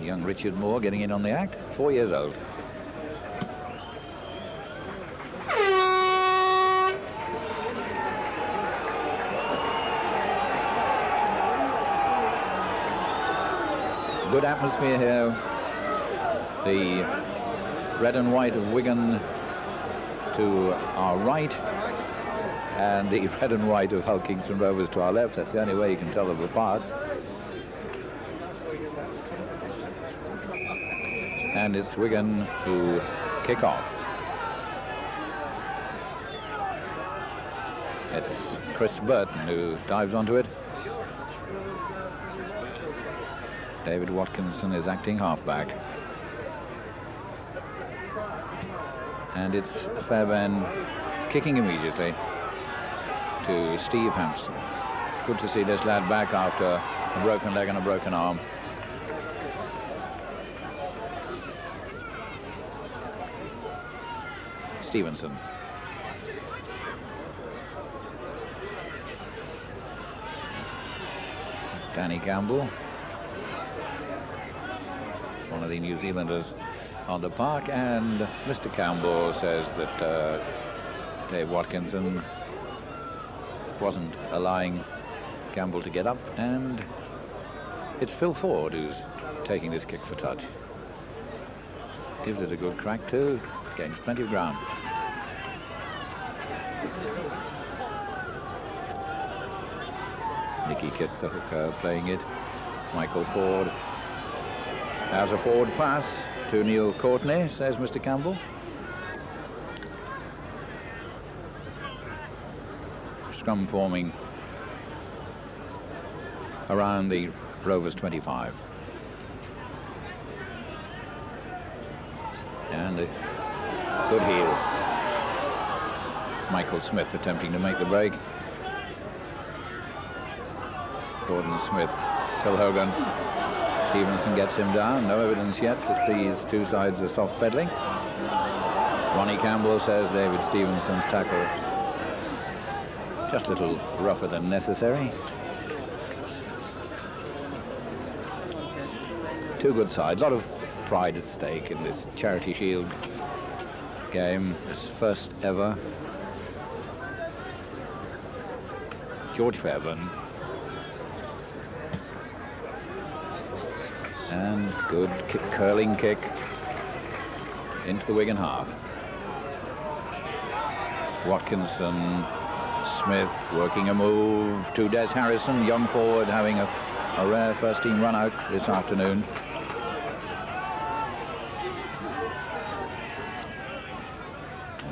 Young Richard Moore getting in on the act, 4 years old. Good atmosphere here. The red and white of Wigan to our right, and the red and white of Hull Kingston Rovers to our left. That's the only way you can tell them apart. And it's Wigan who kick off. It's Chris Burton who dives onto it. David Watkinson is acting halfback. And it's Fairbairn kicking immediately to Steve Hampson. Good to see this lad back after a broken leg and a broken arm. Stevenson. Danny Campbell, one of the New Zealanders on the park, and Mr. Campbell says that Dave Watkinson wasn't allowing Campbell to get up, and it's Phil Ford who's taking this kick for touch. Gives it a good crack too, gains plenty of ground. Nicky Kiss the hooker playing it. Michael Ford has a forward pass to Neil Courtney, says Mr. Campbell. Scrum forming around the Rovers 25. And a good heel. Michael Smith attempting to make the break. Gordon Smith, Phil Hogan. Stevenson gets him down. No evidence yet that these two sides are soft pedaling. Ronnie Campbell says David Stevenson's tackle just a little rougher than necessary. Two good sides. A lot of pride at stake in this Charity Shield game. This first ever. George Fairbairn. And good curling kick into the Wigan half. Watkinson, Smith working a move to Des Harrison, young forward having a rare first team run out this afternoon.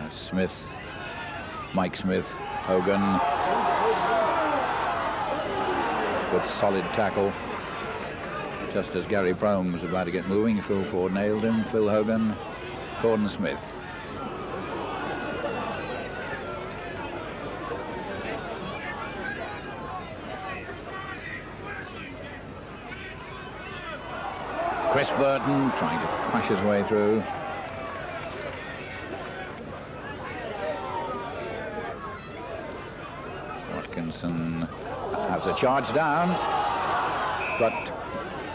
Smith, Mike Smith, Hogan. Good solid tackle. Just as Gary Prome was about to get moving, Phil Ford nailed him. Phil Hogan, Gordon Smith. Chris Burton trying to crash his way through. Watkinson has a charge down, but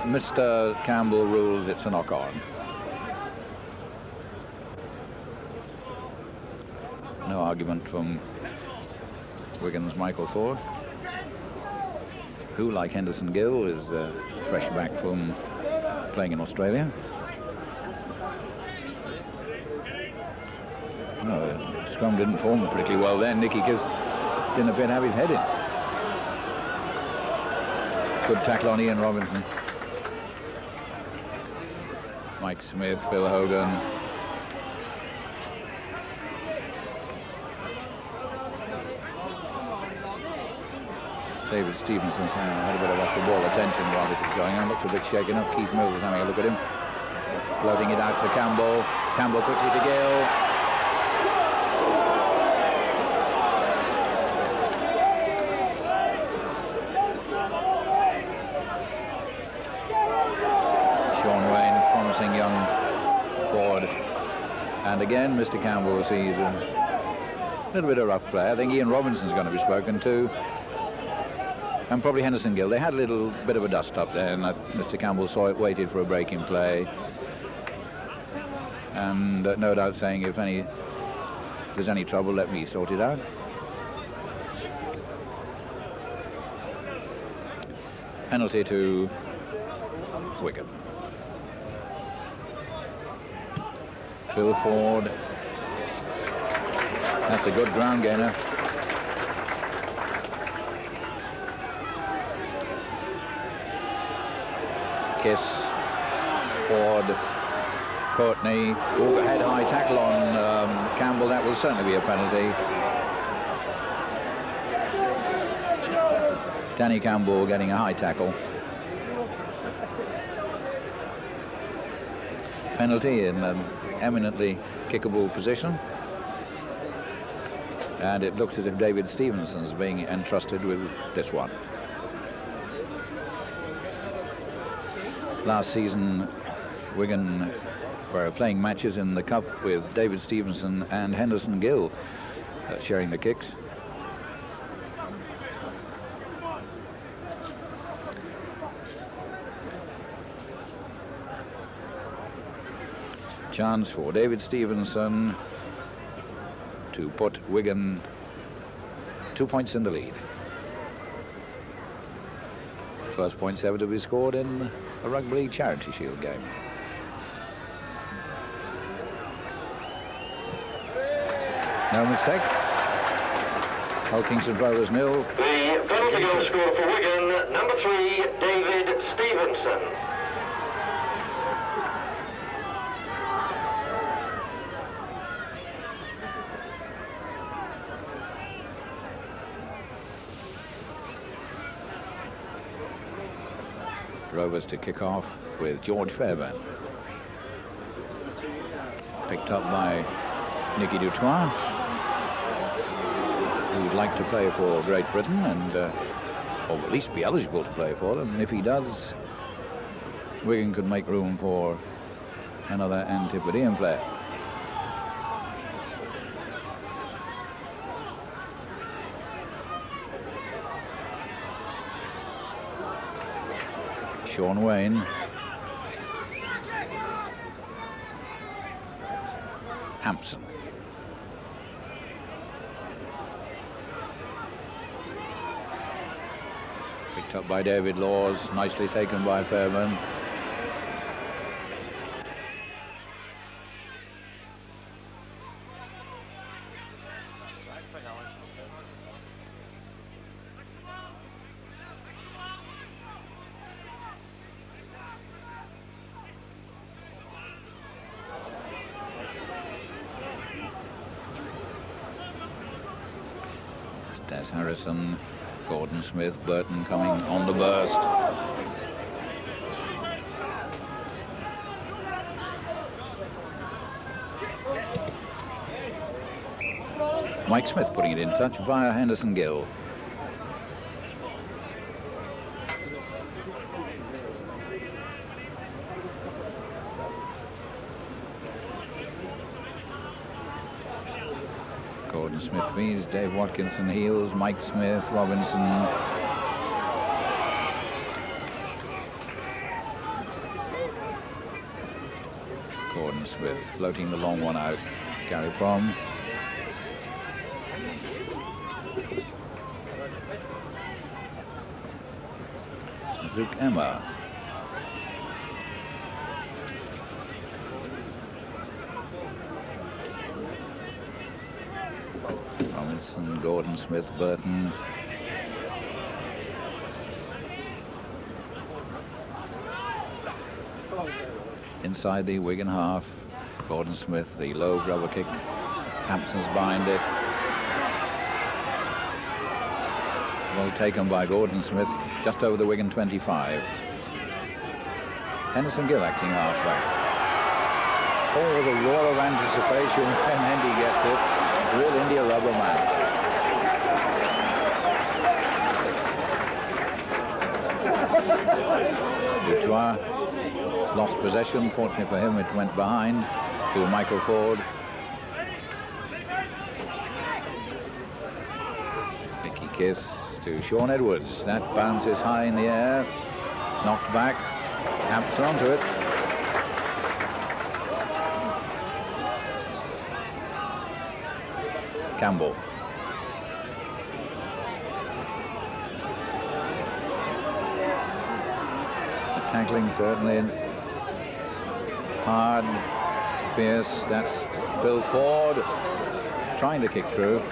Mr. Campbell rules it's a knock-on. No argument from Wigan's Michael Ford, who, like Henderson Gill, is fresh back from playing in Australia. Oh, the scrum didn't form particularly well then. Nicky Kiss didn't appear to have his head in. Good tackle on Ian Robinson. Mike Smith, Phil Hogan. David Stevenson's had a bit of off-the-ball attention while this is going on. Looks a bit shaken up. Keith Mills is having a look at him. Floating it out to Campbell. Campbell quickly to Gill. Young forward, and again Mr. Campbell sees a little bit of rough play. I think Ian Robinson's going to be spoken to. and probably Henderson Gill. They had a little bit of a dust-up there, and Mr. Campbell saw it, waited for a break in play, and no doubt saying, if there's any trouble, let me sort it out. Penalty to Wigan. Phil Ford. That's a good ground gainer. Kiss, Ford, Courtney. Ooh, head high tackle on Campbell. That will certainly be a penalty. Danny Campbell getting a high tackle. Penalty in an eminently kickable position. And it looks as if David Stevenson's being entrusted with this one. Last season, Wigan were playing matches in the Cup with David Stevenson and Henderson Gill sharing the kicks. Chance for David Stevenson to put Wigan 2 points in the lead. First points ever to be scored in a Rugby League Charity Shield game. No mistake. Hull Kingston Rovers 0. The penalty goal scorer for Wigan, number 3, David Stevenson. Rovers to kick off with George Fairbairn. Picked up by Nicky Dutoit, who'd like to play for Great Britain and or at least be eligible to play for them. And if he does, Wigan could make room for another Antipodean player. Sean Wayne. Hampson. Picked up by David Laws, nicely taken by Fairbairn. Des Harrison, Gordon Smith, Burton coming on the burst. Mike Smith putting it in touch via Henderson Gill. Gordon Smith feeds, Dave Watkinson heels, Mike Smith, Robinson. Gordon Smith floating the long one out. Gary Prom. Zook Emma. Robinson, Gordon Smith, Burton. Inside the Wigan half, Gordon Smith, the low rubber kick. Hampson's behind it. Well taken by Gordon Smith, just over the Wigan 25. Henderson Gill acting halfback. Oh, there's a roar of anticipation when Andy gets it. Real India rubber man. Dutoit lost possession. Fortunately for him, it went behind to Michael Ford. Mickey Kiss to Sean Edwards. That bounces high in the air, knocked back, Hampson onto it. Campbell. The tackling certainly hard, fierce. That's Phil Ford trying to kick through.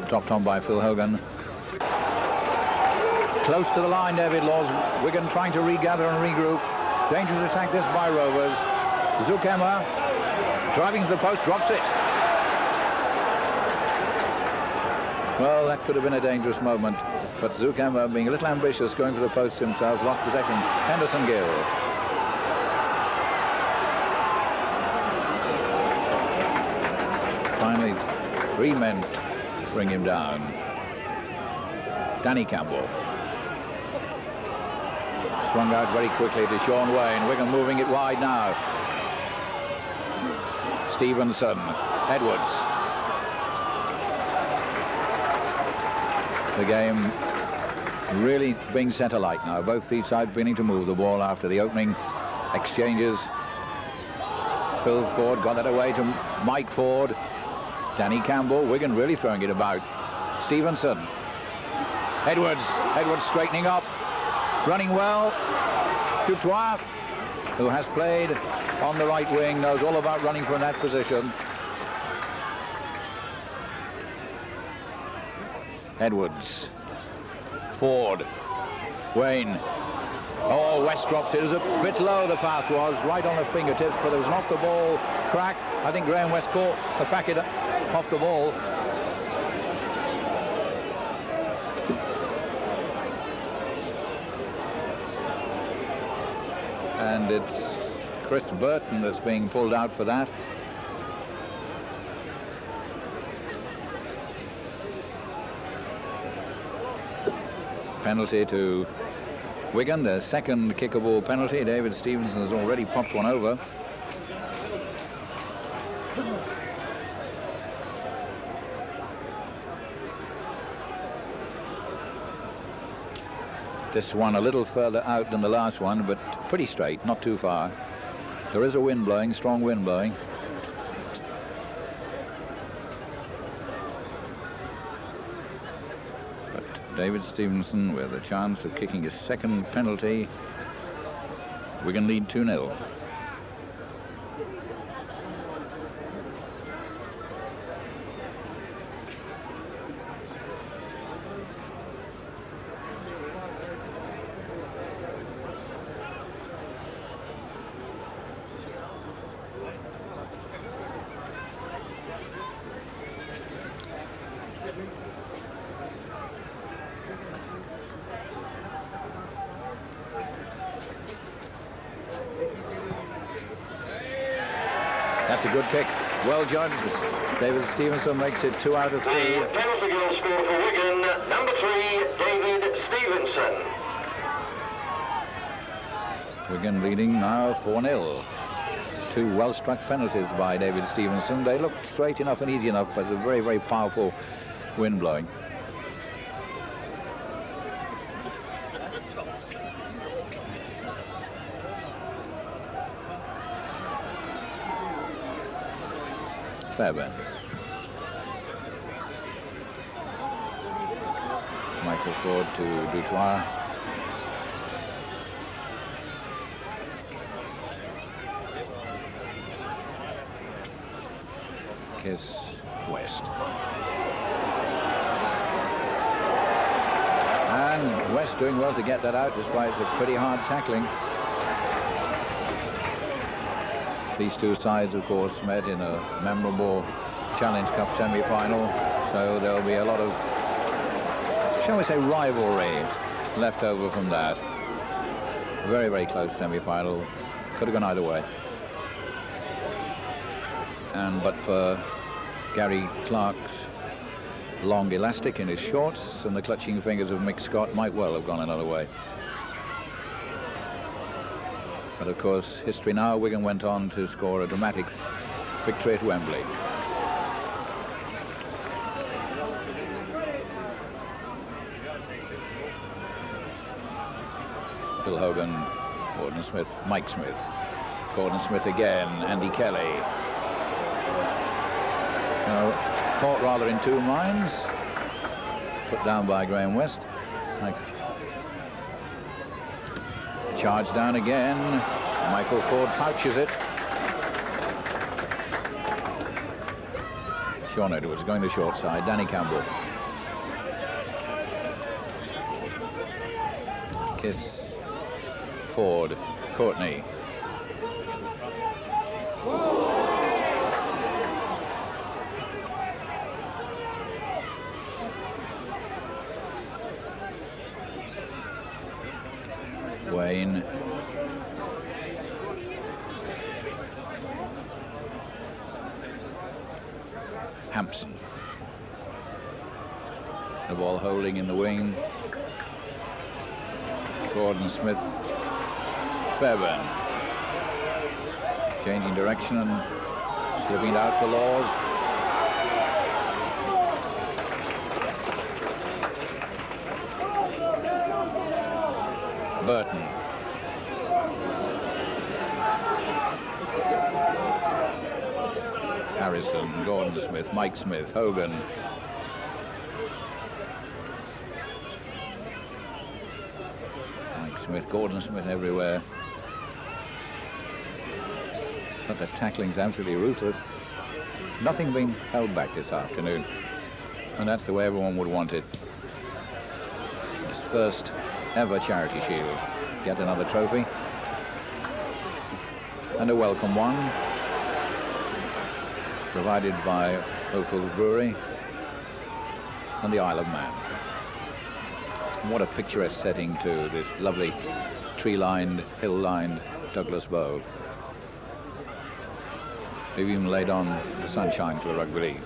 Dropped on by Phil Hogan. Close to the line, David Laws. Wigan trying to regather and regroup. Dangerous attack this by Rovers. Zukema driving to the post, drops it. Well, that could have been a dangerous moment, but Zukema, being a little ambitious, going for the post himself, lost possession. Henderson Gill. Finally, 3 men bring him down. Danny Campbell. Swung out very quickly to Sean Wayne. Wigan moving it wide now. Stevenson. Edwards. The game really being set alight now. Both these sides beginning to move the ball after the opening exchanges. Phil Ford got it away to Mike Ford. Danny Campbell. Wigan really throwing it about. Stevenson. Edwards straightening up. Running well. Dutoit, who has played on the right wing, knows all about running from that position. Edwards. Ford. Wayne. Oh, West drops it. It was a bit low, the pass was, right on the fingertips, but there was an off-the-ball crack. I think Graham West caught the packet off the ball. And it's Chris Burton that's being pulled out for that. Penalty to Wigan, their second kickable penalty. David Stevenson has already popped one over. This one a little further out than the last one, but pretty straight, not too far. There is a wind blowing, strong wind blowing. But David Stevenson with a chance of kicking his second penalty. Wigan lead 2-0. That's a good kick. Well judged. David Stevenson makes it 2 out of 3. The penalty goal scored for Wigan, number 3, David Stevenson. Wigan leading now 4-0. 2 well-struck penalties by David Stevenson. They looked straight enough and easy enough, but it's a very, very powerful wind blowing. Fairbairn. Michael Ford to Dutoit. Kiss West. And West doing well to get that out despite the pretty hard tackling. These two sides, of course, met in a memorable Challenge Cup semi-final, so there'll be a lot of, shall we say, rivalry left over from that. Very, very close semi-final. Could have gone either way. But for Gary Clark's long elastic in his shorts and the clutching fingers of Mick Scott might well have gone another way. But of course, history now. Wigan went on to score a dramatic victory at Wembley. Phil Hogan, Gordon Smith, Mike Smith. Gordon Smith again, Andy Kelly. Now, caught rather in two minds. Put down by Graham West. Charge down again. Michael Ford pouches it. Sean Edwards going the short side. Danny Campbell. Kiss. Ford. Courtney. Wayne. Hampson. The ball holding in the wing. Gordon Smith. Fairbairn. Changing direction and slipping it out to Laws. Burton. Harrison, Gordon Smith, Mike Smith, Hogan. Mike Smith, Gordon Smith everywhere. But the tackling's absolutely ruthless. Nothing being held back this afternoon. And that's the way everyone would want it. This first ever Charity Shield. Yet another trophy. And a welcome one. Provided by Oakles Brewery and the Isle of Man. And what a picturesque setting to this lovely tree-lined, hill-lined Douglas Bowl. They've even laid on the sunshine for the rugby league.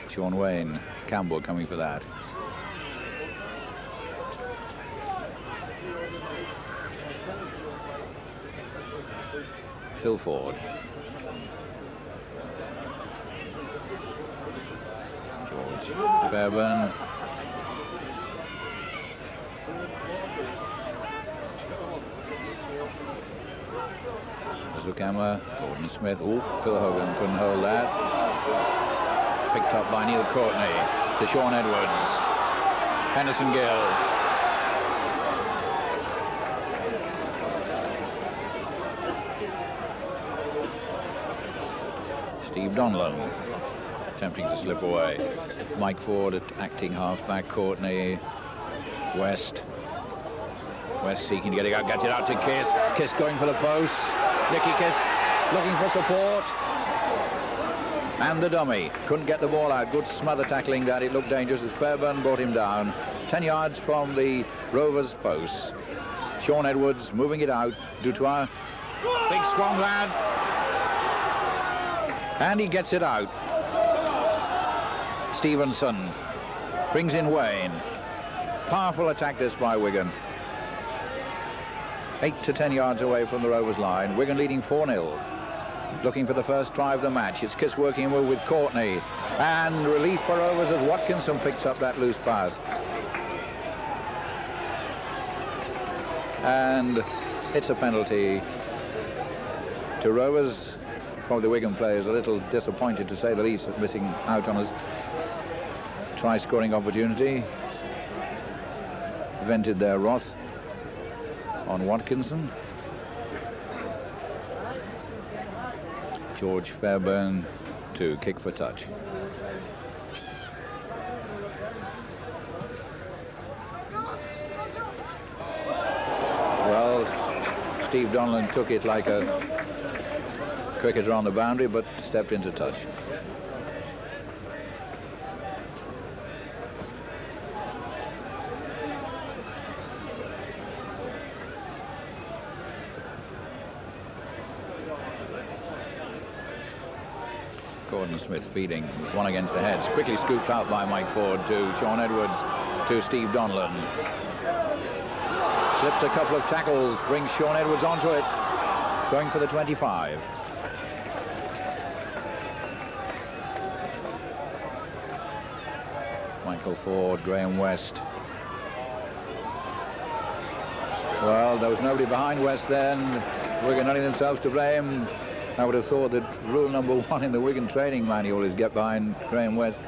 Sean Wayne, Campbell coming for that. Phil Ford. George Fairbairn. Zucama, Gordon Smith. Oh, Phil Hogan couldn't hold that. Picked up by Neil Courtney to Sean Edwards. Henderson Gill. Steve Donlan attempting to slip away. Mike Ford at acting halfback. Courtney. West. West seeking to get it out, gets it out to Kiss. Kiss going for the post. Nicky Kiss looking for support. And the dummy. Couldn't get the ball out. Good smother tackling that. It looked dangerous as Fairbairn brought him down. 10 yards from the Rovers' post. Sean Edwards moving it out. Dutoit. Big strong lad. And he gets it out. Stevenson brings in Wayne. Powerful attack this by Wigan. 8 to 10 yards away from the Rovers line. Wigan leading 4-0. Looking for the first try of the match. It's Kiss working a move with Courtney. And relief for Rovers as Watkinson picks up that loose pass. And it's a penalty to Rovers. Probably the Wigan players a little disappointed, to say the least, at missing out on a try-scoring opportunity. Vented their wrath on Watkinson. George Fairbairn to kick for touch. Well, Steve Donlan took it like a cricketer on the boundary, but stepped into touch. Gordon Smith feeding one against the heads, quickly scooped out by Mike Ford to Sean Edwards to Steve Donlan. Slips a couple of tackles, brings Sean Edwards onto it, going for the 25. Michael Ford, Graham West. Well, there was nobody behind West then. Wigan only themselves to blame. I would have thought that rule number 1 in the Wigan training manual is get behind Graham West.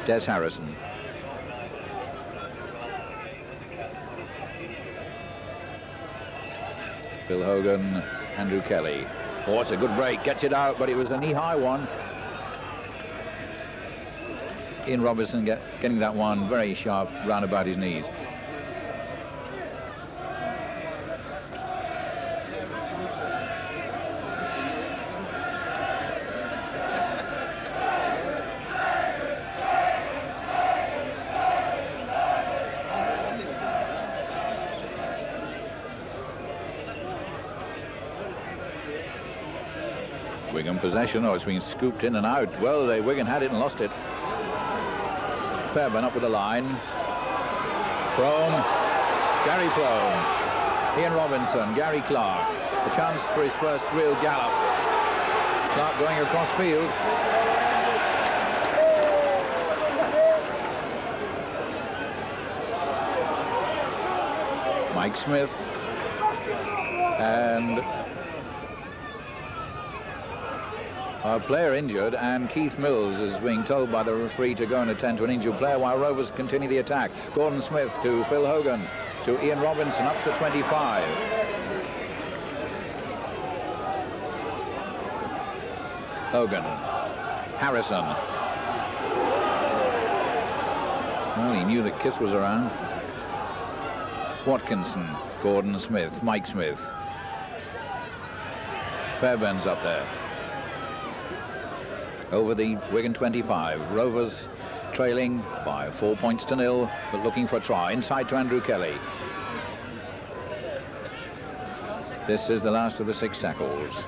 Des Harrison. Phil Hogan, Andrew Kelly. Oh, it's a good break. Gets it out, but it was a knee-high one. Ian Robertson getting that one very sharp round about his knees. Wigan possession. Oh, it's been scooped in and out. Well, Wigan had it and lost it. Fairbairn up with the line. Prome. Gary Prome. Ian Robinson. Gary Clark. A chance for his first real gallop. Clark going across field. Mike Smith. And a player injured, and Keith Mills is being told by the referee to go and attend to an injured player while Rovers continue the attack. Gordon Smith to Phil Hogan to Ian Robinson up to 25. Hogan. Harrison. Well, he knew that Kiss was around. Watkinson. Gordon Smith. Mike Smith. Fairbairn's up there. Over the Wigan 25. Rovers trailing by 4 points to 0, but looking for a try. Inside to Andrew Kelly. This is the last of the 6 tackles.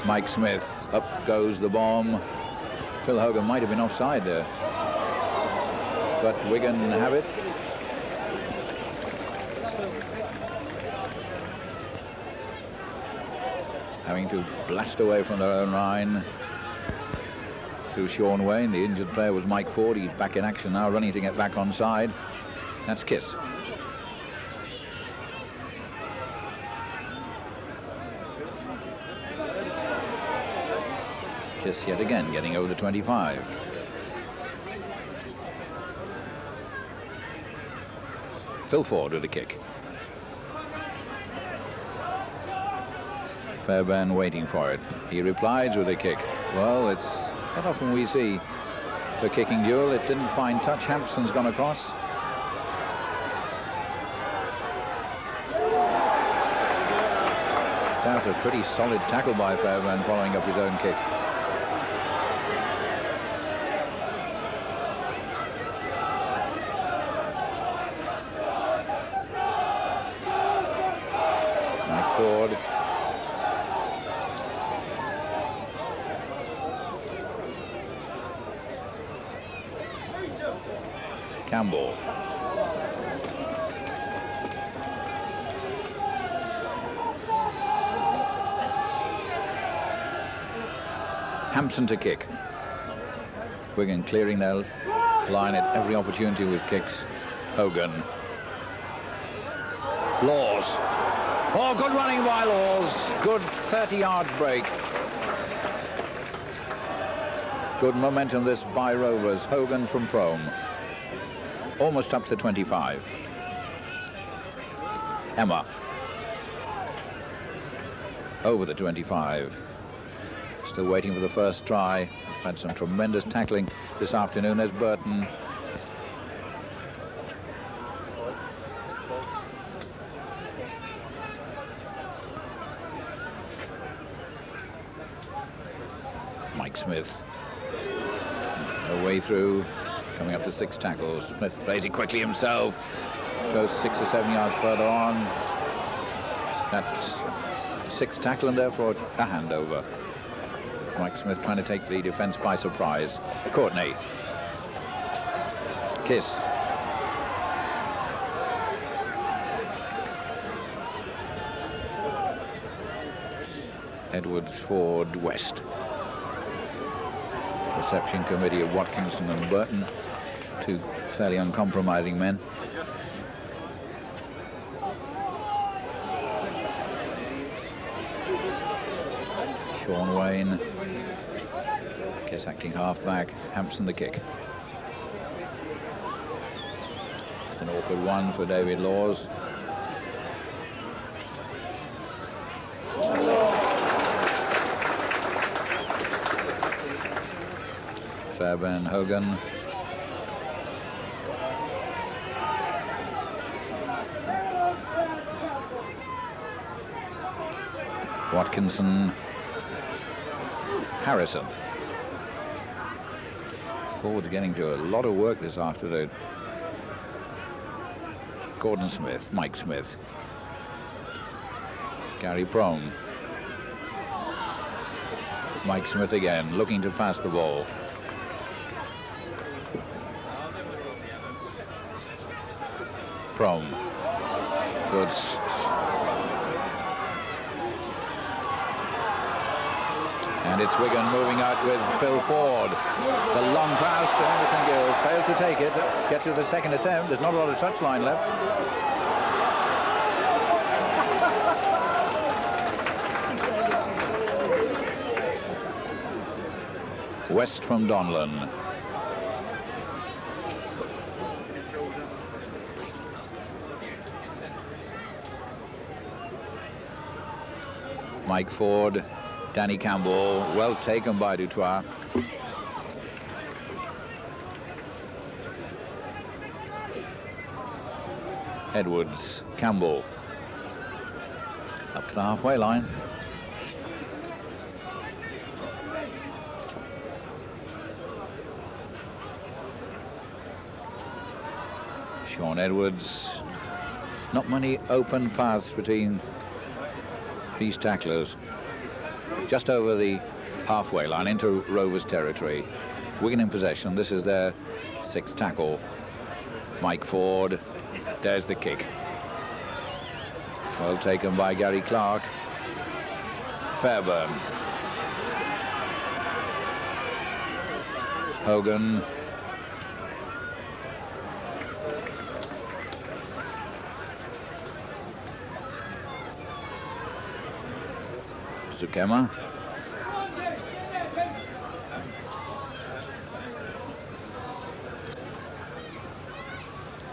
Mike Smith. Up goes the bomb. Phil Hogan might have been offside there, but Wigan have it. Having to blast away from their own line to Sean Wayne. The injured player was Mike Ford. He's back in action now, running to get back onside. That's Kiss. Kiss yet again getting over the 25. Phil Ford with a kick. Fairbairn waiting for it. He replies with a kick. Well, it's not often we see the kicking duel. It didn't find touch. Hampson's gone across. That was a pretty solid tackle by Fairbairn following up his own kick. Mike Ford. Campbell. Hampson to kick. Wigan clearing their line at every opportunity with kicks. Hogan. Laws. Oh, good running by Laws. Good 30 yards break. Good momentum this by Rovers. Hogan from Prome. Almost up to 25. Emma. Over the 25. Still waiting for the first try. Had some tremendous tackling this afternoon. There's Burton. Mike Smith. No way through. Coming up to 6 tackles. Smith plays it quickly himself. Goes 6 or 7 yards further on. That's 6th tackle and therefore a handover. Mike Smith trying to take the defence by surprise. Courtney. Kiss. Edwards, Ford, West. Reception committee of Watkinson and Burton, 2 fairly uncompromising men. Sean Wayne, Kiss acting half-back, Hampson the kick. It's an awkward one for David Laws. Fairbairn Hogan. Watkinson, Harrison. Forwards getting to a lot of work this afternoon. Gordon Smith, Mike Smith, Gary Prome. Mike Smith again, looking to pass the ball. Prome. Good. And it's Wigan moving out with Phil Ford. The long pass to Anderson Gill. Failed to take it. Gets to the second attempt. There's not a lot of touchline left. West from Donlan. Mike Ford, Danny Campbell, well taken by Dutoit. Edwards, Campbell, up to the halfway line. Sean Edwards, not many open paths between these tacklers. Just over the halfway line into Rovers territory. Wigan in possession. This is their sixth tackle. Mike Ford. There's the kick. Well taken by Gary Clark. Fairbairn. Hogan. Zukema.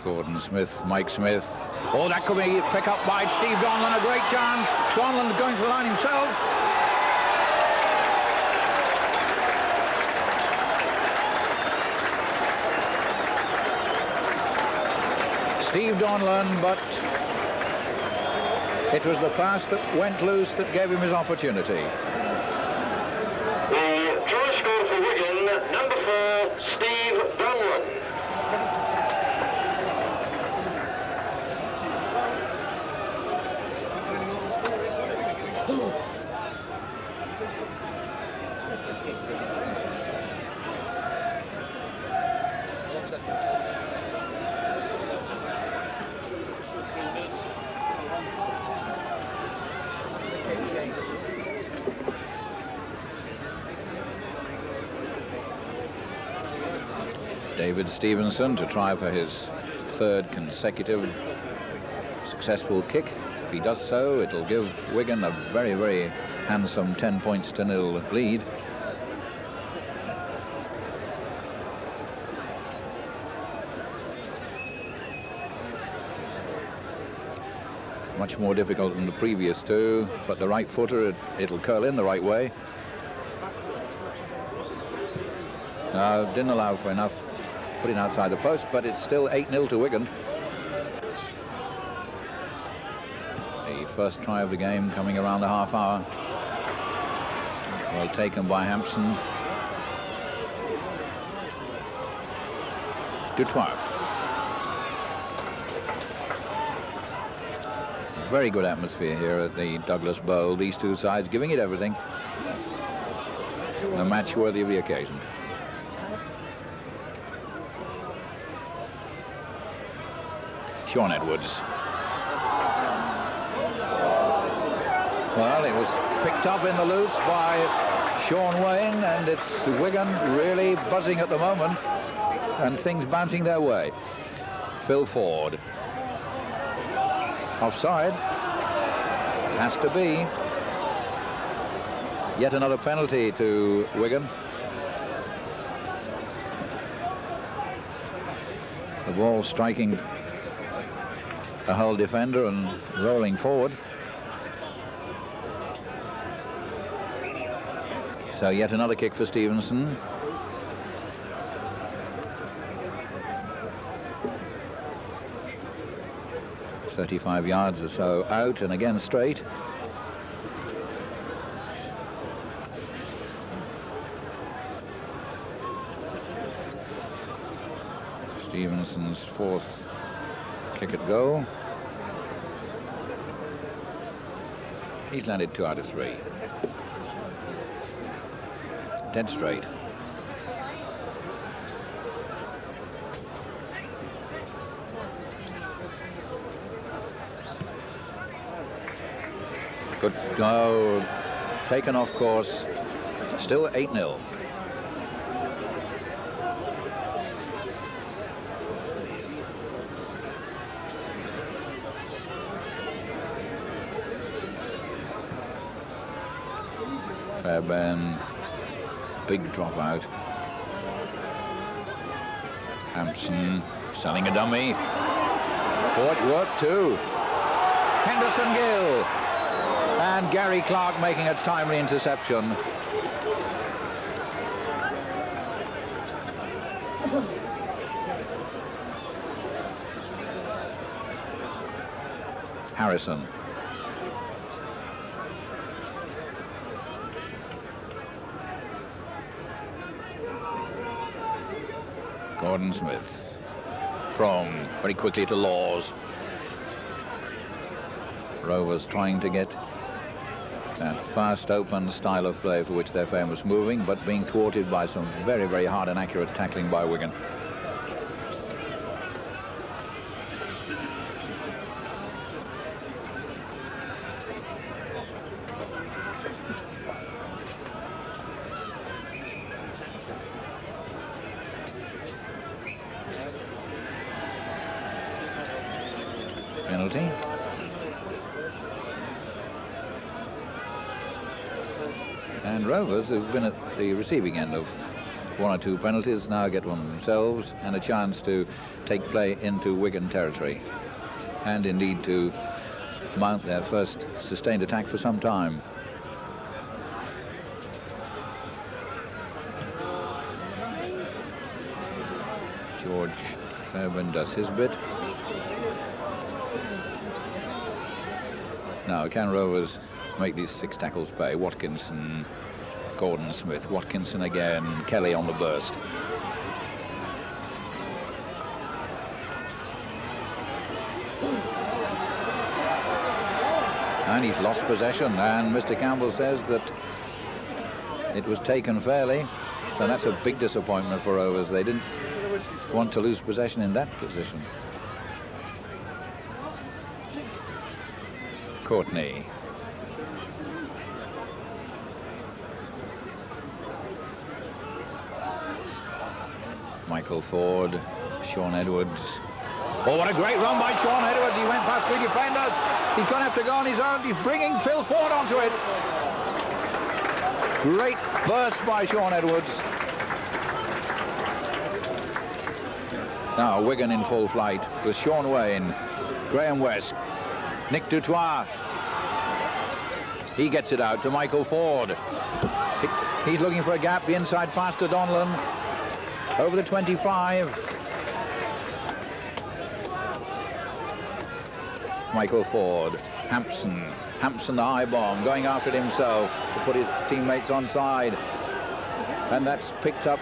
Gordon Smith, Mike Smith. Oh, that could be pick up by Steve Donlan. A great chance. Donlan going to the line himself. Steve Donlan, but it was the pass that went loose that gave him his opportunity. The try scorer for Wigan, number 4, Steve Donlan. David Stevenson to try for his third consecutive successful kick. If he does so, it'll give Wigan a very, very handsome 10-0 lead. Much more difficult than the previous two, but the right footer, it'll curl in the right way. Didn't allow for enough putting outside the post, but it's still 8-0 to Wigan. The first try of the game coming around the half hour. Well taken by Hampson. Dutoit. Very good atmosphere here at the Douglas Bowl. These two sides giving it everything. A match worthy of the occasion. Sean Edwards. Well, it was picked up in the loose by Sean Wayne, and it's Wigan really buzzing at the moment, and things bouncing their way. Phil Ford. Offside. Has to be. Yet another penalty to Wigan. The ball striking a Hull defender and rolling forward. So yet another kick for Stevenson. "35 yards or so out, and again straight. Stevenson's fourth kick at goal. He's landed 2 out of 3. Dead straight. Good go. Taken off course. Still 8-0. Fairbairn, big drop out. Hampson selling a dummy. What worked too. Henderson Gill. And Gary Clark making a timely interception. Harrison. Gordon Smith. Prong very quickly to Laws. Rovers trying to get that fast, open style of play for which they're famous, moving, but being thwarted by some very, very hard and accurate tackling by Wigan. Penalty. And Rovers, who've been at the receiving end of 1 or 2 penalties, now get one themselves and a chance to take play into Wigan territory, and indeed to mount their first sustained attack for some time. George Fairbairn does his bit. Now, can Rovers make these 6 tackles pay? Watkinson, Gordon Smith, Watkinson again, Kelly on the burst. And he's lost possession, and Mr. Campbell says that it was taken fairly, so that's a big disappointment for Rovers. They didn't want to lose possession in that position. Courtney. Michael Ford, Sean Edwards. Oh, what a great run by Sean Edwards. He went past 3 defenders. He's going to have to go on his own. He's bringing Phil Ford onto it. Great burst by Sean Edwards. Now Wigan in full flight with Sean Wayne, Graham West, Nick Dutoit. He gets it out to Michael Ford. He's looking for a gap. The inside pass to Donlan. Over the 25. Michael Ford. Hampson. Hampson, the high bomb, going after it himself to put his teammates onside. And that's picked up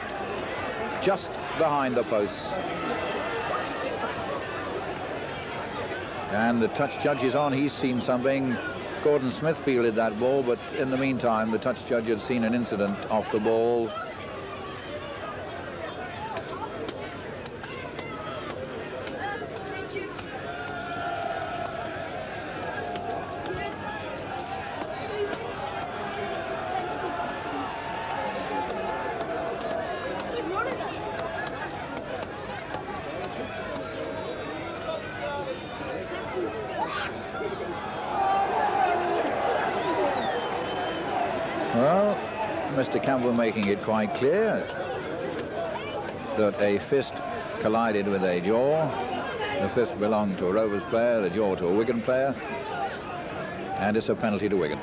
just behind the posts. And the touch judge is on. He's seen something. Gordon Smith fielded that ball, but in the meantime, the touch judge had seen an incident off the ball. Well, Mr. Campbell making it quite clear that a fist collided with a jaw. The fist belonged to a Rovers player, the jaw to a Wigan player, and it's a penalty to Wigan.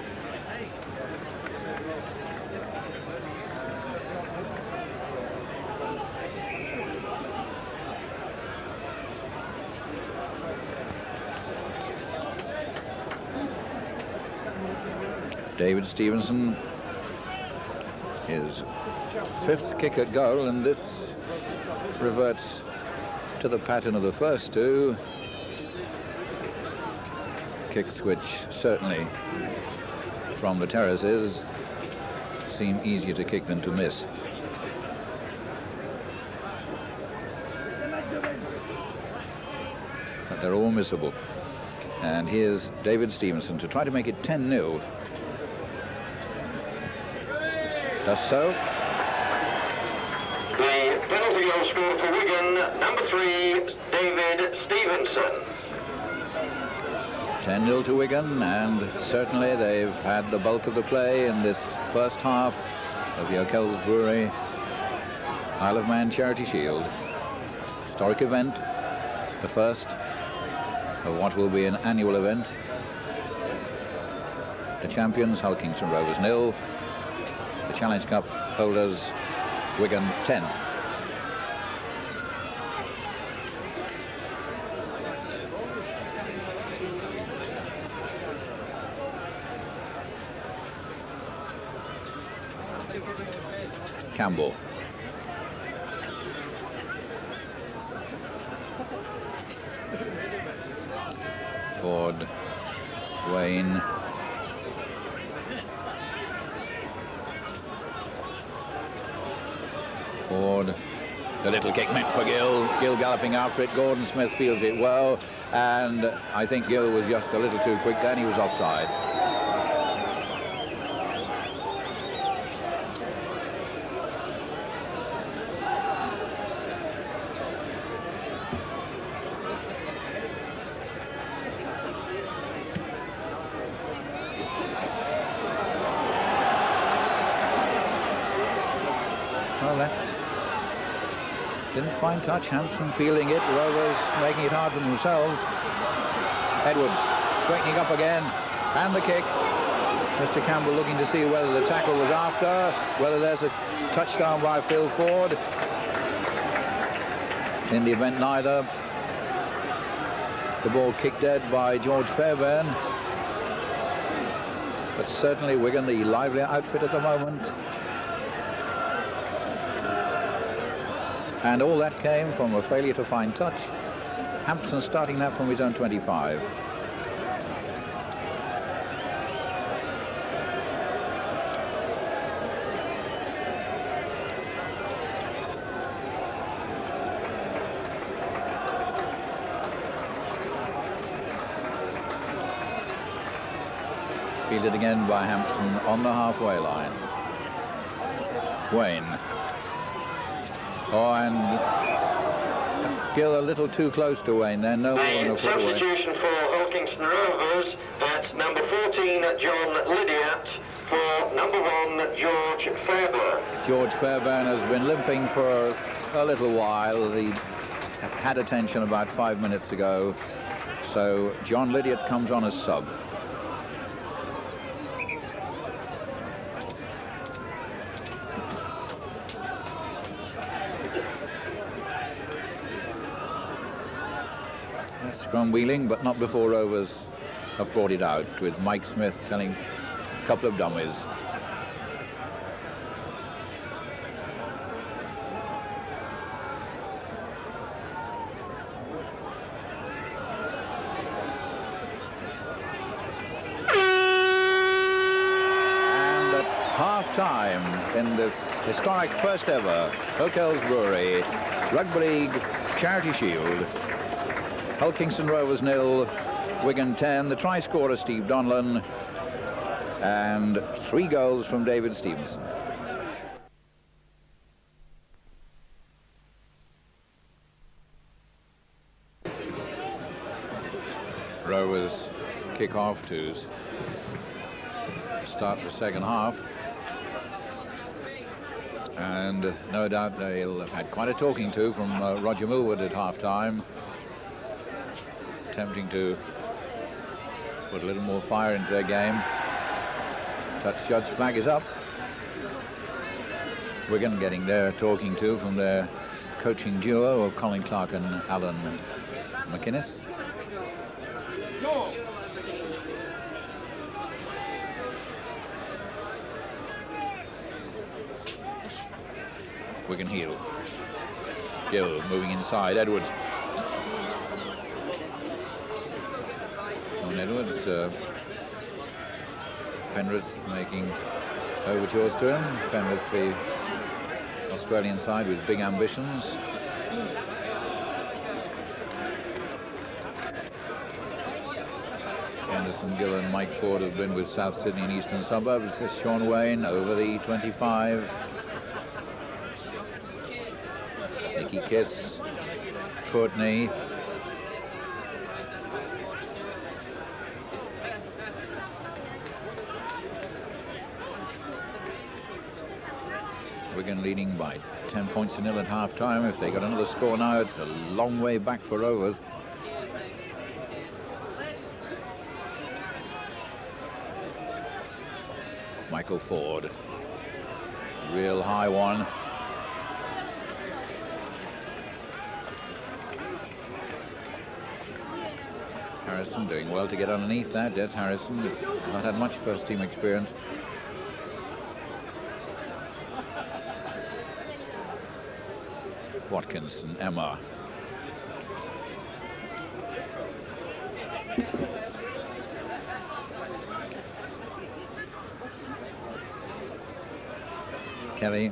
David Stevenson, his 5th kick at goal, and this reverts to the pattern of the first 2 kicks, which certainly from the terraces seem easier to kick than to miss. But they're all missable. And here's David Stevenson to try to make it 10-0. Does so. The penalty goal scored for Wigan, number 3, David Stevenson. 10-0 to Wigan, and certainly they've had the bulk of the play in this first half of the O'Kells Brewery Isle of Man Charity Shield. Historic event, the first of what will be an annual event. The champions, Hull Kingston Rovers 0. The Challenge Cup holders, Wigan 10. Campbell. Ford, Wayne. Ford, the little kick meant for Gill. Gill galloping after it. Gordon Smith feels it well, and I think Gill was just a little too quick then. He was offside. Well, that didn't find touch. Hampson feeling it. Rovers making it hard for themselves. Edwards straightening up again, and the kick. Mr. Campbell looking to see whether the tackle was after, whether there's a touchdown by Phil Ford. In the event, neither. The ball kicked dead by George Fairbairn. But certainly Wigan, the livelier outfit at the moment. And all that came from a failure to find touch. Hampson starting that from his own 25. Fielded again by Hampson on the halfway line. Wayne. Oh, and Gill a little too close to Wayne then. No more than a foot away. Substitution for Hull Kingston Rovers at number 14, John Lydiat, for number 1, George Fairbairn. George Fairbairn has been limping for a little while. He had attention about 5 minutes ago. So John Lydiat comes on as sub. Scrum wheeling, but not before Rovers have brought it out, with Mike Smith telling a couple of dummies. And at half-time in this historic first ever O'Kells Brewery Rugby League Charity Shield, Hull Kingston Rovers 0, Wigan 10. The try scorer Steve Donlan, and 3 goals from David Stevenson. Rovers kick off to start the second half. And no doubt they'll have had quite a talking to from Roger Millward at half-time, attempting to put a little more fire into their game. Touch judge flag is up. Wigan getting their talking to from their coaching duo of Colin Clark and Alan McInnes. Wigan heel. Gill moving inside. Edwards. Sean Edwards. Penrith making overtures to him. Penrith, the Australian side with big ambitions. Anderson, Gill and Mike Ford have been with South Sydney and Eastern Suburbs. This Sean Wayne over the 25. Nicky Kiss, Courtney. Wigan leading by 10 points to nil at half-time. If they got another score now, it's a long way back for Rovers. Michael Ford, real high one. Harrison doing well to get underneath that. Des Harrison, not had much first-team experience. Watkins and Emma. Kelly.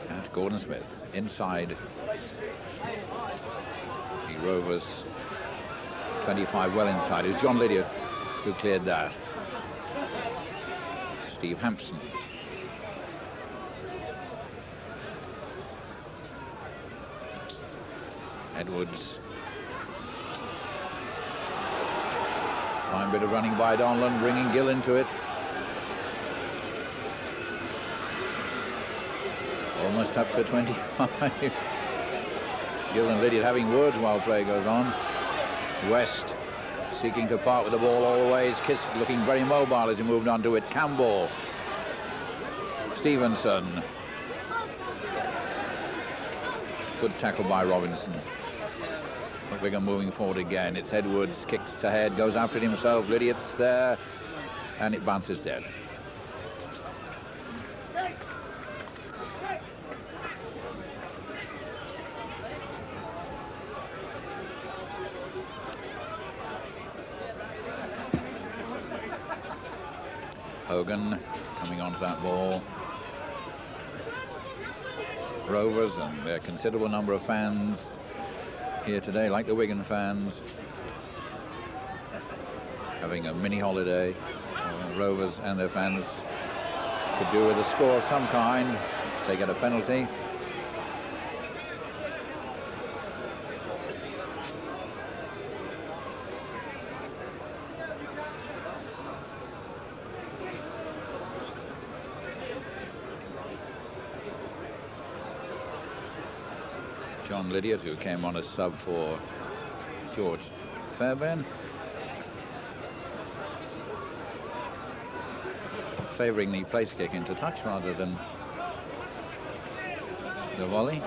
And Gordon Smith inside the Rovers 25, well inside. It's John Lydiard who cleared that. Steve Hampson. Edwards. Fine bit of running by Donlan, bringing Gill into it. Almost up to 25. Gill and Lydiard having words while play goes on. West seeking to part with the ball all the way. His Kiss looking very mobile as he moved on to it. Campbell. Stevenson. Good tackle by Robinson. Wigan moving forward again. It's Edwards, kicks ahead, goes after it himself. Lydiard's there, and it bounces dead. Hogan coming onto that ball. Rovers and their considerable number of fans here today, like the Wigan fans, having a mini holiday. Rovers and their fans could do with a score of some kind. They get a penalty. John Lydiard, who came on as sub for George Fairbairn, favouring the place kick into touch rather than the volley.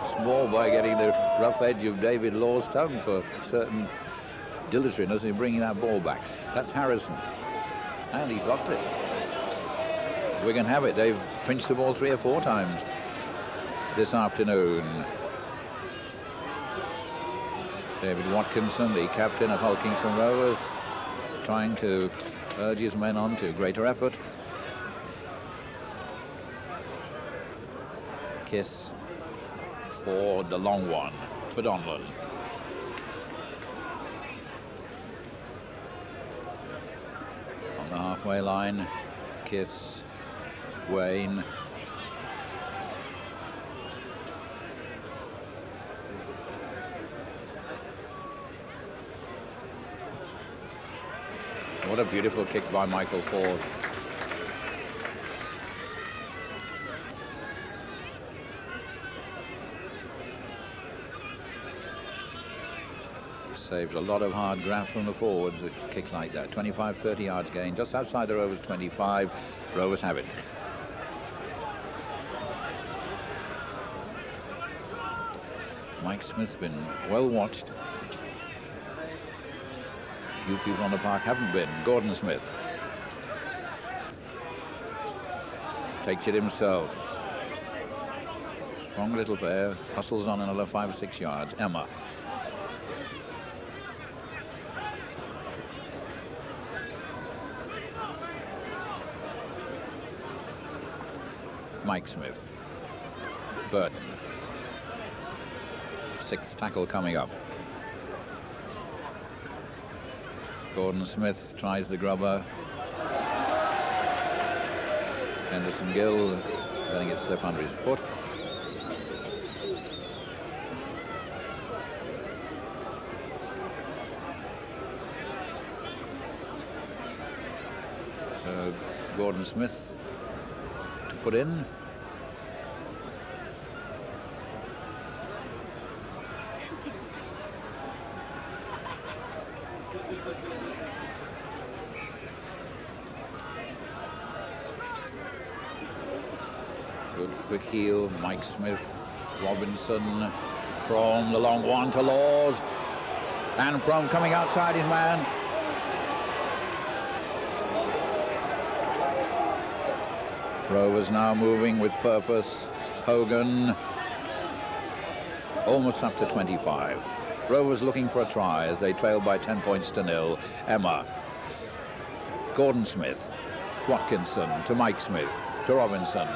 Small by getting the rough edge of David Law's tongue for certain dilatoriness in bringing that ball back. That's Harrison, and he's lost it. Wigan have it. They've pinched the ball 3 or 4 times this afternoon. David Watkinson, the captain of Hull Kingston Rovers, trying to urge his men on to greater effort. Kiss for the long one for Donlan. On the halfway line, Kiss, Wayne, What a beautiful kick by Michael Ford. Saves a lot of hard graft from the forwards, a kick like that. 25, 30 yards gain, just outside the Rovers 25. Rovers have it. Mike Smith's been well watched. Few people on the park haven't been. Gordon Smith takes it himself. Strong little pair, hustles on another 5 or 6 yards. Emma. Mike Smith. Burton. 6th tackle coming up. Gordon Smith tries the grubber. Henderson Gill letting it slip under his foot. So Gordon Smith to put in. Good quick heel. Mike Smith, Robinson from the long one to Laws, and Prom coming outside his man. Rovers now moving with purpose. Hogan almost up to 25. Rovers looking for a try as they trail by 10 points to 0. Emma. Gordon Smith. Watkinson to Mike Smith to Robinson.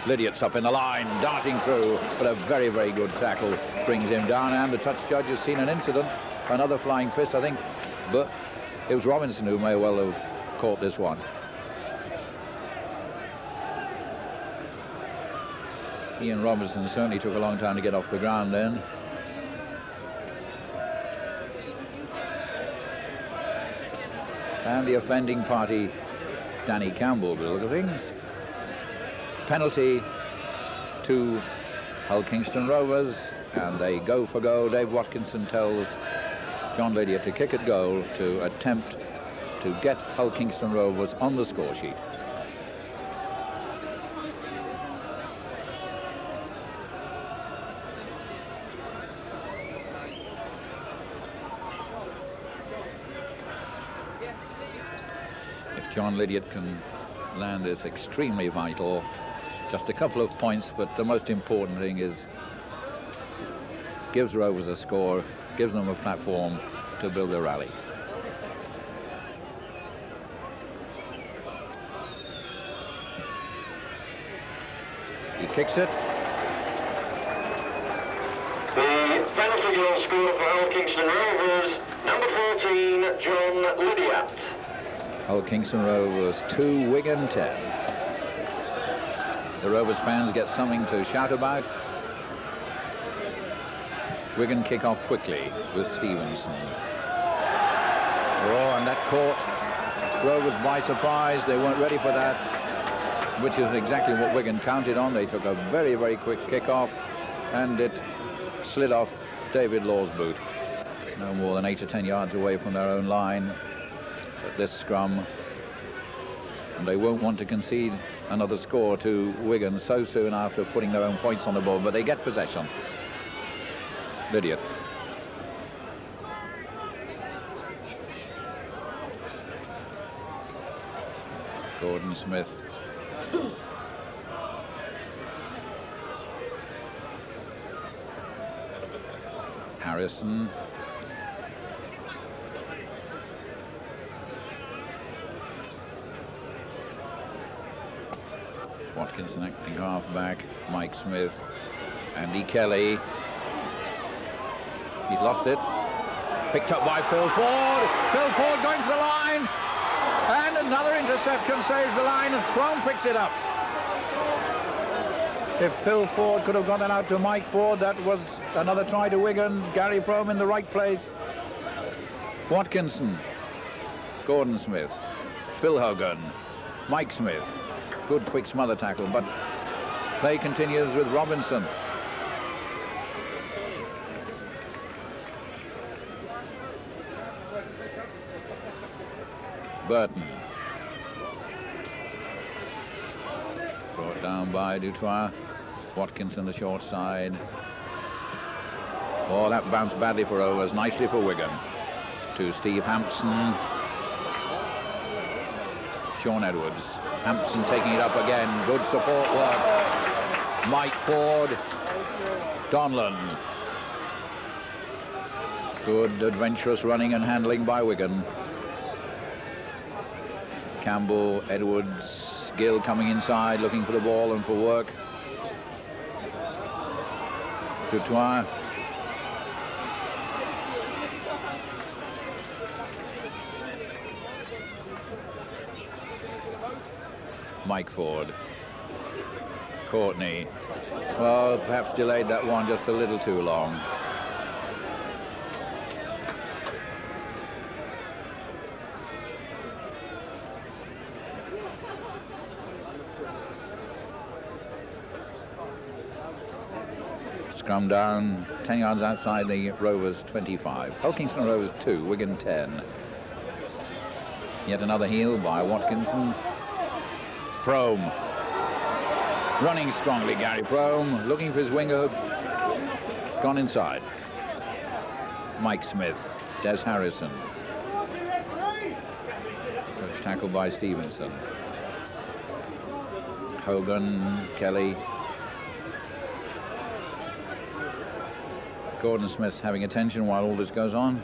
Lydiot's up in the line, darting through, but a very, very good tackle brings him down, and the touch judge has seen an incident. Another flying fist, I think, but it was Robinson who may well have caught this one. Ian Robinson certainly took a long time to get off the ground then. And the offending party, Danny Campbell, by the look of things. Penalty to Hull Kingston Rovers, and they go for goal. Dave Watkinson tells John Lydiot to kick at goal to attempt to get Hull Kingston Rovers on the score sheet. If John Lydiot can land this, extremely vital. Just a couple of points, but the most important thing is gives Rovers a score, gives them a platform to build a rally. He kicks it. The penalty goal scorer for Hull Kingston Rovers, number 14, John Lydiot. Hull Kingston Rovers 2, Wigan 10. The Rovers fans get something to shout about. Wigan kick off quickly with Stevenson. Oh, and that caught Rovers by surprise. They weren't ready for that, which is exactly what Wigan counted on. They took a very, very quick kick off, and it slid off David Law's boot. No more than 8 or 10 yards away from their own line at this scrum. And they won't want to concede another score to Wigan so soon after putting their own points on the board, but they get possession. Lydiot. Gordon Smith. Harrison. Watkinson acting half-back. Mike Smith. Andy Kelly. He's lost it. Picked up by Phil Ford. Phil Ford going to the line. And another interception saves the line as Prome picks it up. If Phil Ford could have got that out to Mike Ford, that was another try to Wigan. Gary Prome in the right place. Watkinson. Gordon Smith, Phil Hogan, Mike Smith. Good quick smother tackle, but play continues with Robinson. Burton. Brought down by Dutoit. Watkinson the short side. Oh, that bounced badly for Rovers, nicely for Wigan. To Steve Hampson. Sean Edwards. Hampson taking it up again. Good support work. Mike Ford. Donlan. Good adventurous running and handling by Wigan. Campbell, Edwards, Gill coming inside, looking for the ball and for work. Dutoit. Mike Ford. Courtney. Well, perhaps delayed that one just a little too long. Scrum down, 10 yards outside the Rovers 25. Hulkingston Rovers 2, Wigan 10. Yet another heel by Watkinson. Prome. Running strongly, Gary Prome. Looking for his winger. Gone inside. Mike Smith. Des Harrison. Good tackle by Stevenson. Hogan, Kelly. Gordon Smith having attention while all this goes on.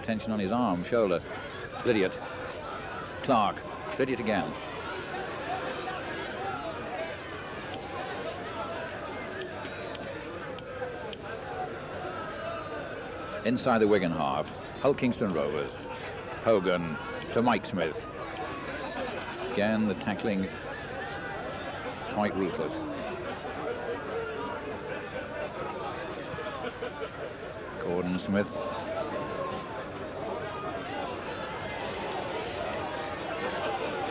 Tension on his arm, shoulder. Lydiot. Clark. Lydiot again. Inside the Wigan half, Hulkingston Rovers. Hogan to Mike Smith. Again, the tackling quite ruthless. Gordon Smith.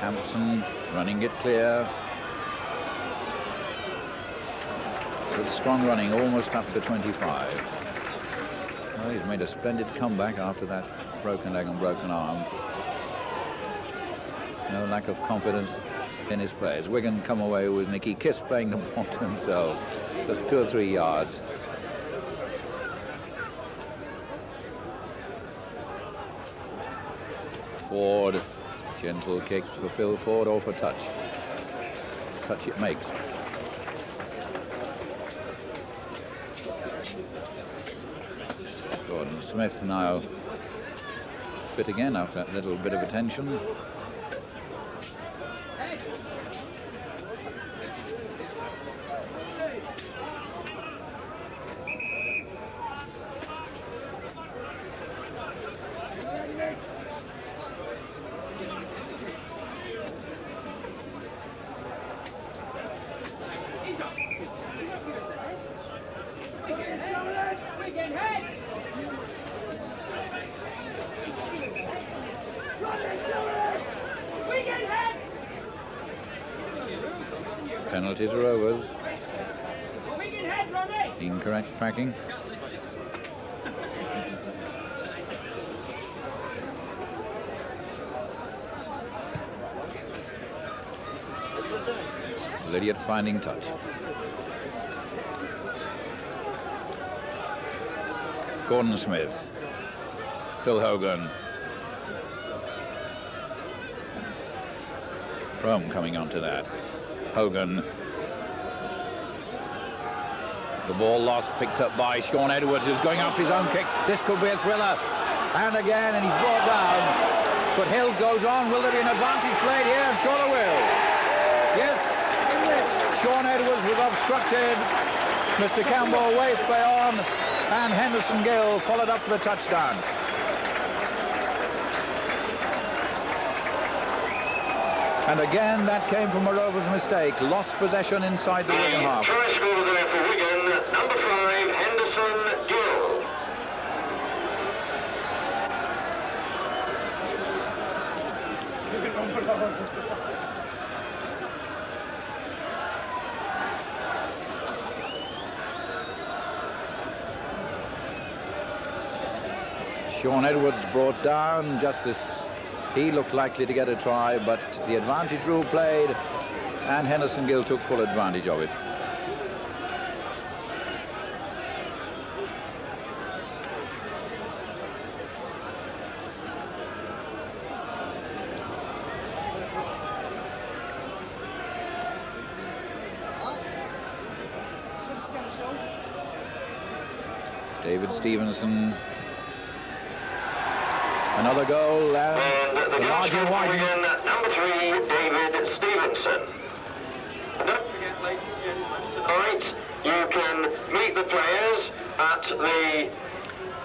Hampson running it clear. Good strong running, almost up to 25. Well, he's made a splendid comeback after that broken leg and broken arm. No lack of confidence in his players. Wigan come away with Nicky Kiss playing the ball to himself. Just 2 or 3 yards. Ford, gentle kick for Phil Ford, or for touch. Touch it makes. Gordon Smith now fit again after that little bit of attention. Penalties are Rovers. Incorrect packing. Lydiot finding touch. Gordon Smith. Phil Hogan. Frome coming onto that. Hogan. The ball lost, picked up by Sean Edwards, who's going after his own kick. This could be a thriller. And again, and he's brought down. But Hill goes on. Will there be an advantage played here? I'm sure there will. Yes. Sean Edwards was obstructed. Mr. Campbell waved play on. And Henderson Gill followed up for the touchdown. And again, that came from a Rovers mistake. Lost possession inside the Wigan half. Try scorer there for Wigan, number 5, Henderson Gill. Sean Edwards brought down just as he looked likely to get a try, but the advantage rule played, and Henderson Gill took full advantage of it. David Stevenson. Another goal, and the margin wigan, number 3, David Stevenson. Don't forget, ladies and gentlemen, tonight you can meet the players at the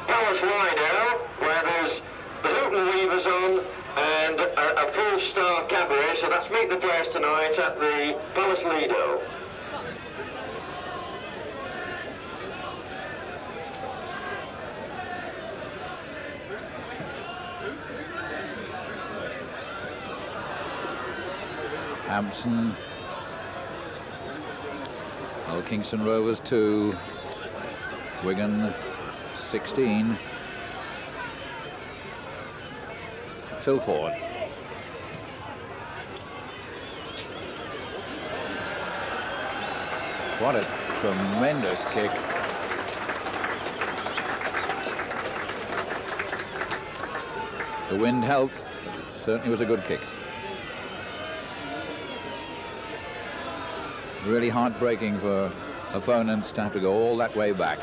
Palace Lido, where there's the Hoot and Weavers on and a full-star cabaret. So that's meet the players tonight at the Palace Lido. Hampson. Well, Kingston Rovers 2, Wigan 16. Phil Ford. What a tremendous kick. The wind helped, but it certainly was a good kick. Really heartbreaking for opponents to have to go all that way back.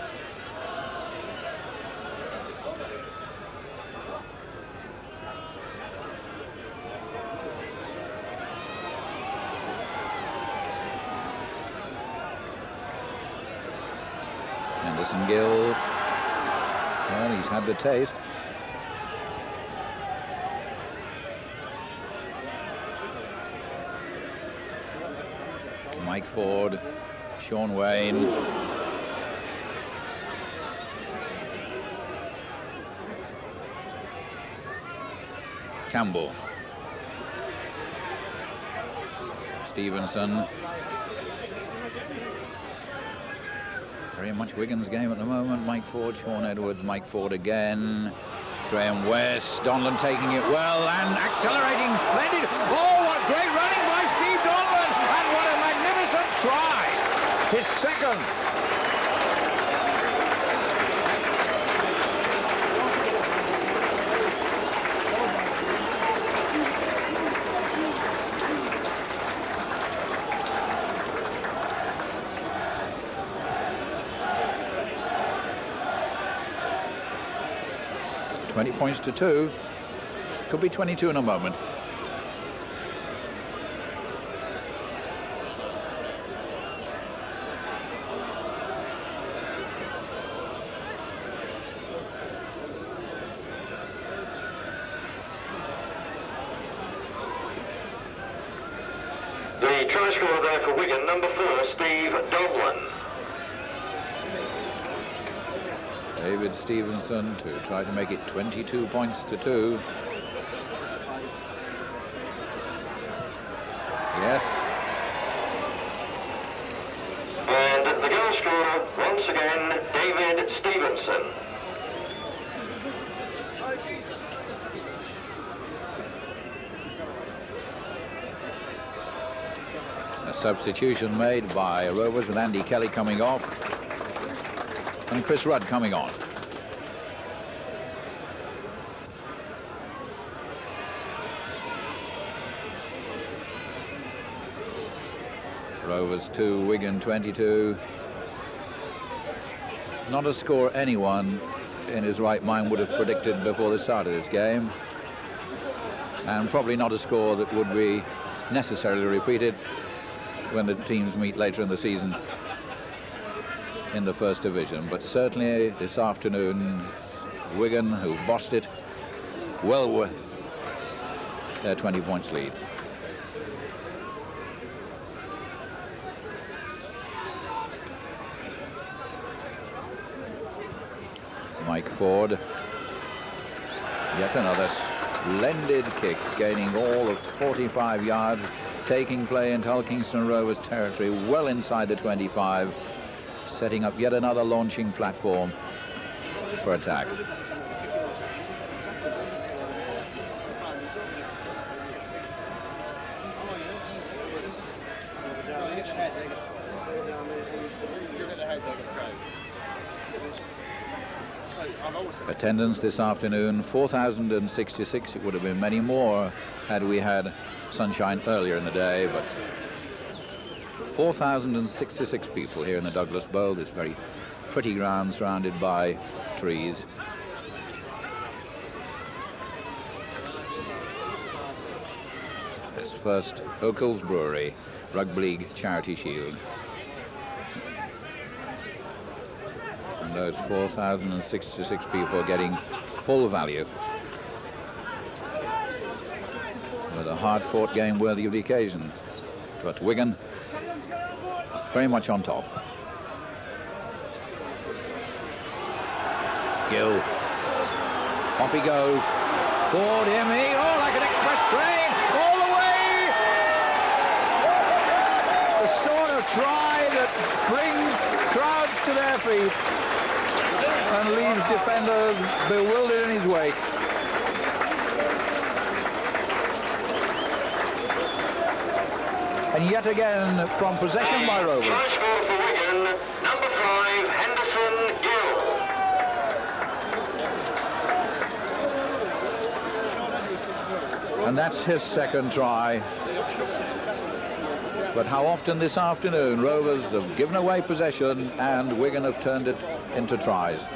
Henderson Gill, well, he's had the taste. Mike Ford, Sean Wayne. Campbell. Stevenson. Very much Wigan's game at the moment. Mike Ford, Sean Edwards, Mike Ford again. Graham West, Donlan taking it well and accelerating, splendid. Oh, what great running by Steve Donlan, and what a magnificent try. His second. $20 points to 2. Could be 22 in a moment. The try scorer there for Wigan, number 4, Steve Donlan. David Stevenson to try to make it 22 points to 2. Yes. And the goal scorer, once again, David Stevenson. A substitution made by Rovers with Andy Kelly coming off and Chris Rudd coming on. Rovers 2, Wigan 22. Not a score anyone in his right mind would have predicted before the start of this game, and probably not a score that would be necessarily repeated when the teams meet later in the season in the First Division. But certainly this afternoon, it's Wigan who bossed it, well worth their 20 points lead. Mike Ford, yet another splendid kick, gaining all of 45 yards, taking play into Hulkingston Rovers territory, well inside the 25, setting up yet another launching platform for attack. Attendance this afternoon, 4,066. It would have been many more had we had sunshine earlier in the day, but 4,066 people here in the Douglas Bowl, this very pretty ground surrounded by trees. This first Oakles Brewery Rugby League Charity Shield. And those 4,066 people getting full value. But a hard-fought game worthy of the occasion. But Wigan very much on top. Gill. Off he goes. Oh, dear me. Oh, like an express train. All the way. The sort of try that brings crowds to their feet and leaves defenders bewildered in his wake. And yet again, from possession by Rovers. Try score for Wigan, number 5, Henderson Gill. And that's his second try. But how often this afternoon Rovers have given away possession and Wigan have turned it into tries.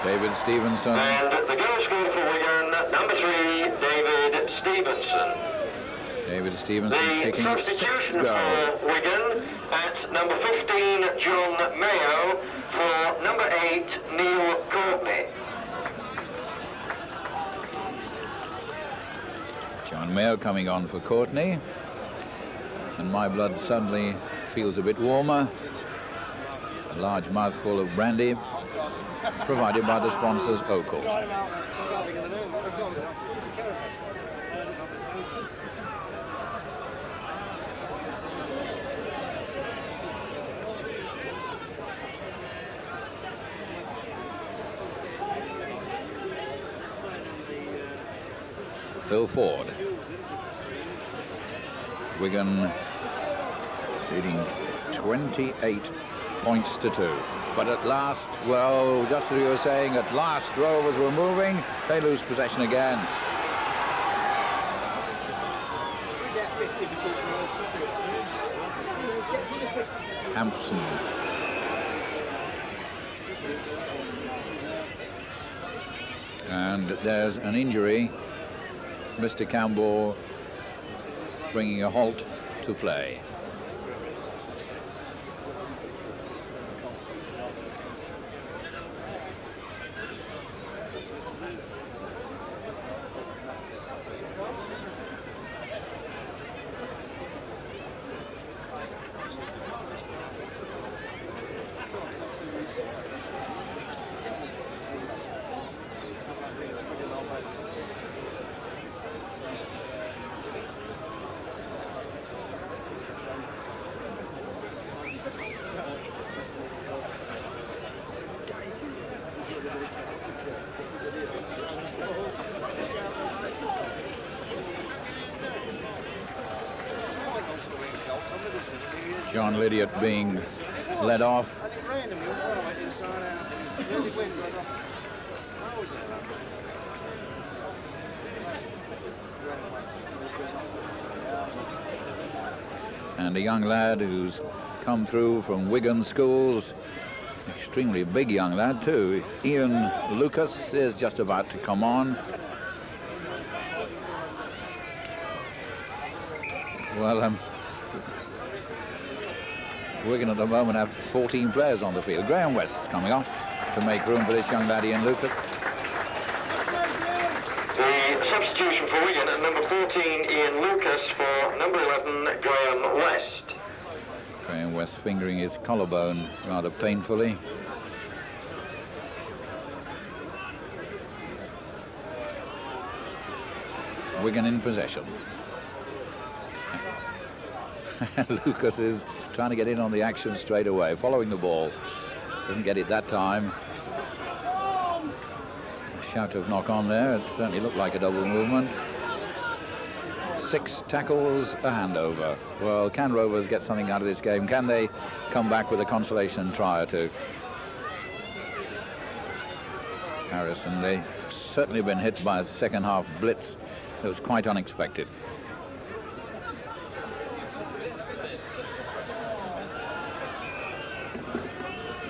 David Stevenson. And the goal scorer for Wigan, number 3, David Stevenson. David Stevenson The kicking his sixth substitution goal. for Wigan at number 15, John Mayo, for number 8, Neil Courtney. John Mayo coming on for Courtney. And my blood suddenly feels a bit warmer. A large mouthful of brandy provided by the sponsors Oakles. Phil Ford. Wigan leading 28 points to 2. But at last, well, just as you were saying, at last Rovers were moving. They lose possession again. Hampson. And there's an injury. Mr. Campbell bringing a halt to play. John Lydiot being led off. And a young lad who's come through from Wigan schools, extremely big young lad too. Ian Lucas is just about to come on. Well, Wigan at the moment have 14 players on the field. Graham West's coming off to make room for this young lad, Ian Lucas. The substitution for Wigan at number 14, Ian Lucas, for number 11, Graham West. Graham West fingering his collarbone rather painfully. Wigan in possession. Lucas is trying to get in on the action straight away, following the ball. Doesn't get it that time. A shout of knock on there. It certainly looked like a double movement. 6 tackles, a handover. Well, can Rovers get something out of this game? Can they come back with a consolation try or two? Harrison, they certainly been hit by a second half blitz. It was quite unexpected.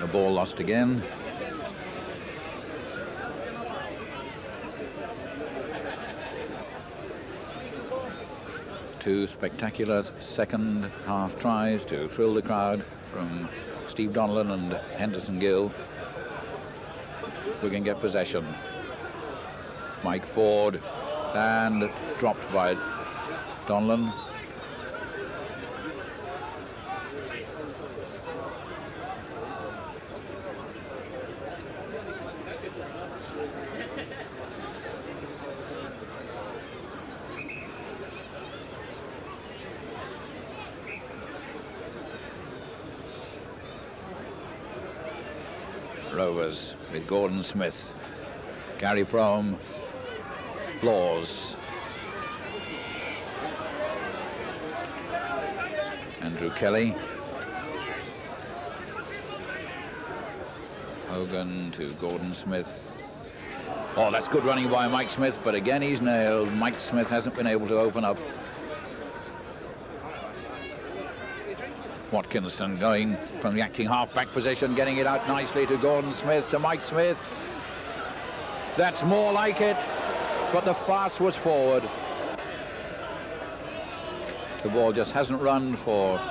The ball lost again. Two spectacular second half tries to thrill the crowd from Steve Donnellan and Henderson Gill. We can get possession. Mike Ford, and dropped by Donnellan. Rovers with Gordon Smith, Gary Prohm, Laws, Andrew Kelly, Hogan to Gordon Smith. Oh, that's good running by Mike Smith, but again he's nailed. Mike Smith hasn't been able to open up. Watkinson going from the acting half-back position, getting it out nicely to Gordon Smith, to Mike Smith. That's more like it, but the pass was forward. The ball just hasn't run for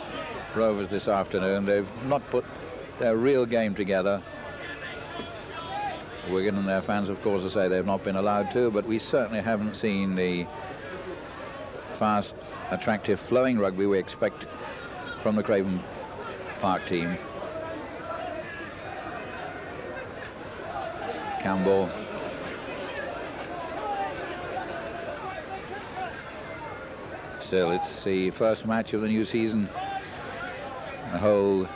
Rovers this afternoon. They've not put their real game together. Wigan and their fans, of course, will say they've not been allowed to, but we certainly haven't seen the fast, attractive, flowing rugby we expect from the Craven Park team. Campbell. Still, it's the first match of the new season, the whole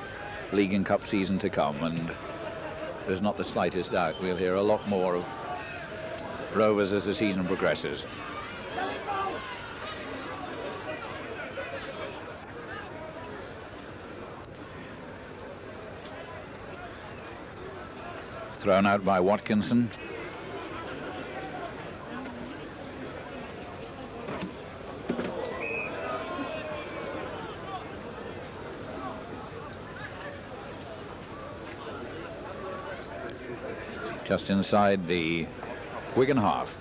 League and Cup season to come, and there's not the slightest doubt we'll hear a lot more of Rovers as the season progresses. Thrown out by Watkinson. Just inside the Wigan half.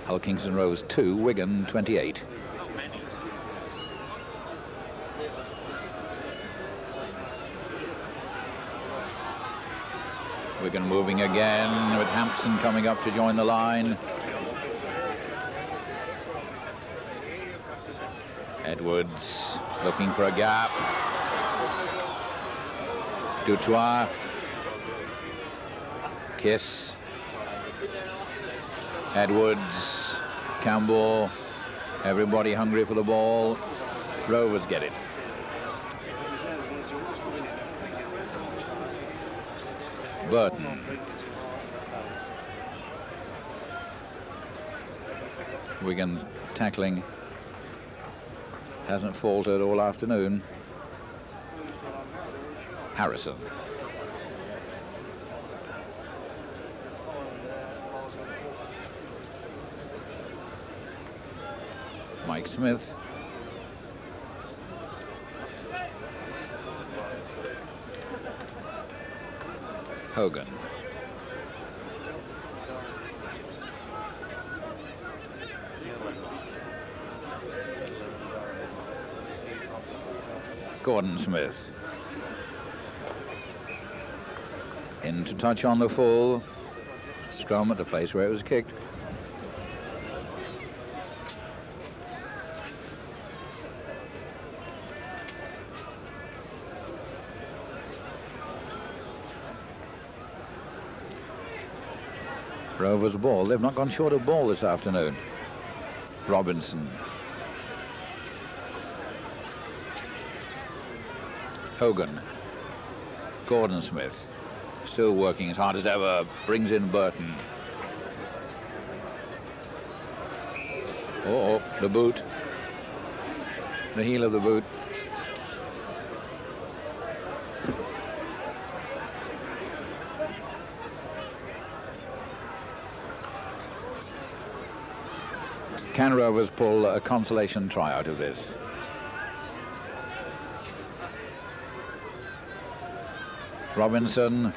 Hull Kingston Rovers 2, Wigan 28. Wigan moving again with Hampson coming up to join the line. Edwards looking for a gap. Dutoit. Kiss. Edwards. Campbell. Everybody hungry for the ball. Rovers get it. Burton. Wigan's tackling hasn't faltered all afternoon. Harrison. Mike Smith. Hogan. Gordon Smith. Into touch on the full. Scrum at the place where it was kicked. Rovers ball. They've not gone short of ball this afternoon. Robinson. Hogan. Gordon Smith. Still working as hard as ever. Brings in Burton. Oh, the boot. The heel of the boot. Can Rovers pull a consolation try out of this? Robinson.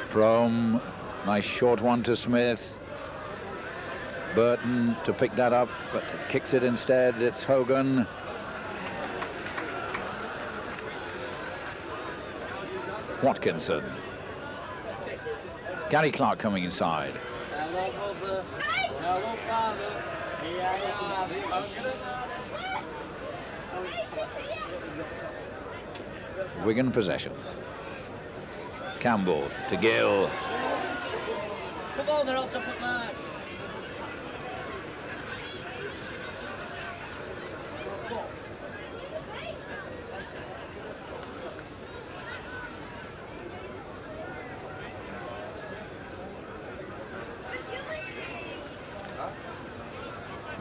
Prome. Nice short one to Smith. Burton to pick that up, but kicks it instead. It's Hogan. Watkinson. Gary Clark coming inside. Wigan possession. Campbell to Gill. Come on, they're up to put that.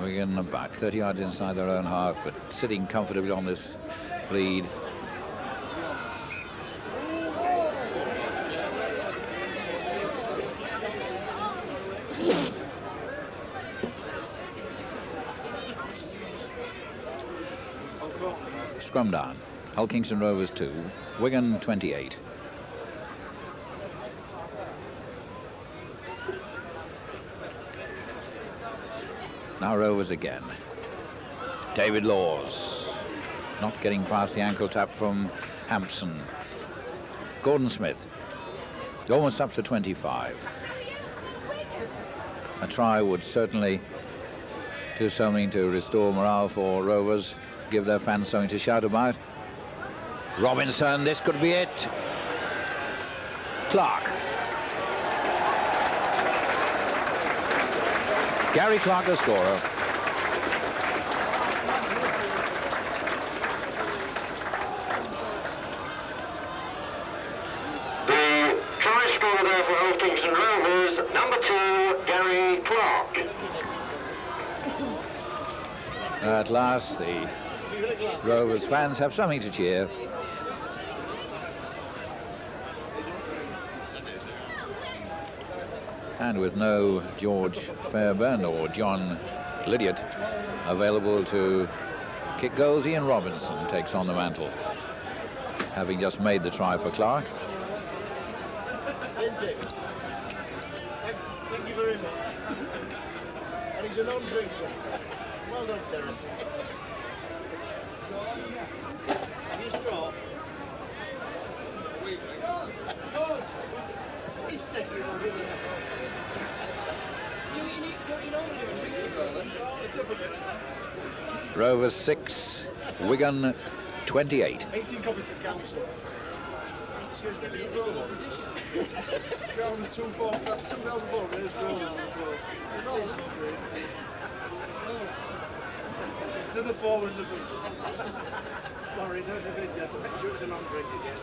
Wigan about 30 yards inside their own half, but sitting comfortably on this lead. Scrum down. Hull Kingston Rovers 2, Wigan 28. Now Rovers again. David Laws. Not getting past the ankle tap from Hampson. Gordon Smith. Almost up to 25. A try would certainly do something to restore morale for Rovers. Give their fans something to shout about. Robinson, this could be it. Clark. Gary Clark, the scorer. The try scorer there for Hull Kingston Rovers, number 2, Gary Clark. At last, the Rovers fans have something to cheer. And with no George Fairbairn or John Lydiot available to kick goals, Ian Robinson takes on the mantle, having just made the try for Clark. Thank you very much. And he's a non-drinker. Well done, Terry. Have you a straw? He's taking one, isn't it? Rovers 6, Wigan 28. 18 copies of council. Excuse me, did you roll one? Ground 2,400 is rolling. Another 4 in the boot. Sorry, there's a big death. I bet you it's a non-drink again.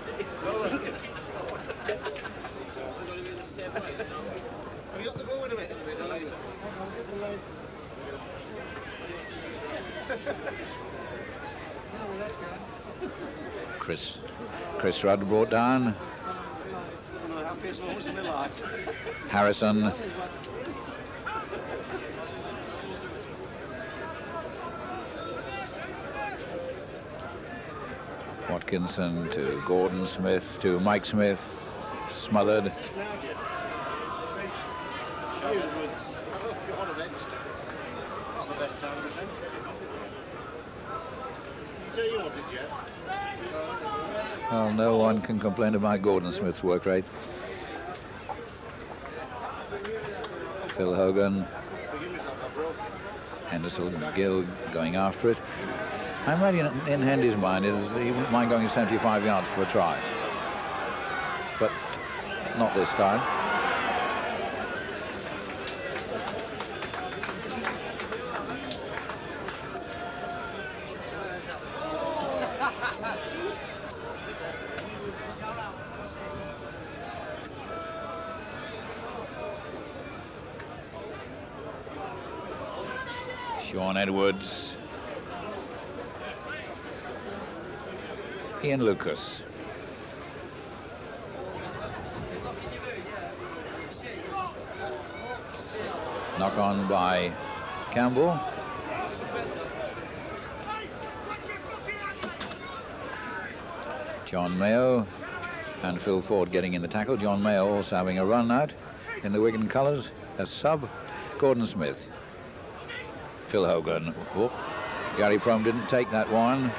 Have you got the ball in a minute? Chris Rudd brought down. One of the happiest moments in my life. Harrison. Watkinson to Gordon Smith to Mike Smith. Smothered. Not the best time, I think. Tell you what, did you? Well, no one can complain about Gordon Smith's work rate. Phil Hogan, Henderson Gill going after it. I imagine in Hendy's mind is he wouldn't mind going 75 yards for a try. But not this time. Sean Edwards, Ian Lucas. Knock on by Campbell. John Mayo and Phil Ford getting in the tackle. John Mayo also having a run out in the Wigan colours as sub. Gordon Smith. Phil Hogan. Oh, Gary Prome didn't take that one.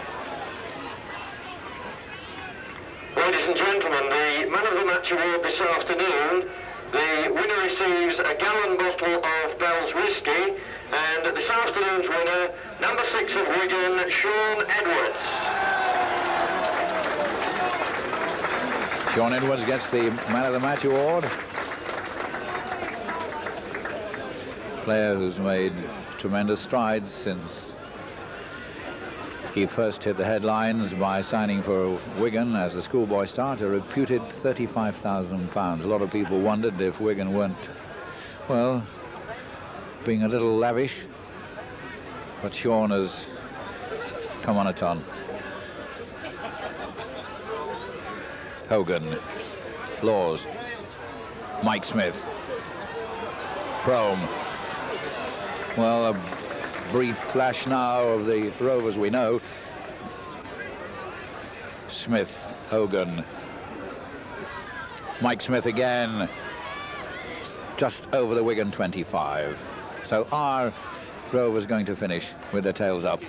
Ladies and gentlemen, the man of the match award this afternoon, the winner receives a gallon bottle of Bell's whiskey, and this afternoon's winner, number 6 of Wigan, Sean Edwards. Sean Edwards gets the man of the match award. Player who's made tremendous strides since he first hit the headlines by signing for Wigan as a schoolboy star, a reputed £35,000. A lot of people wondered if Wigan weren't, well, being a little lavish, but Sean has come on a ton. Hogan, Laws, Mike Smith, Prome. Well, a brief flash now of the Rovers we know. Smith, Hogan, Mike Smith again, just over the Wigan 25. So are Rovers going to finish with their tails up?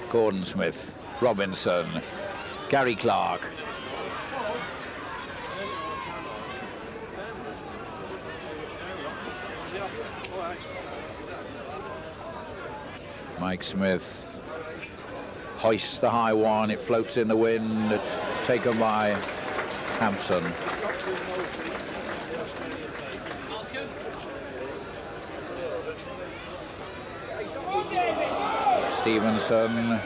Gordon Smith, Robinson, Gary Clark. Mike Smith hoists the high one, it floats in the wind, taken by Hampson. Stevenson,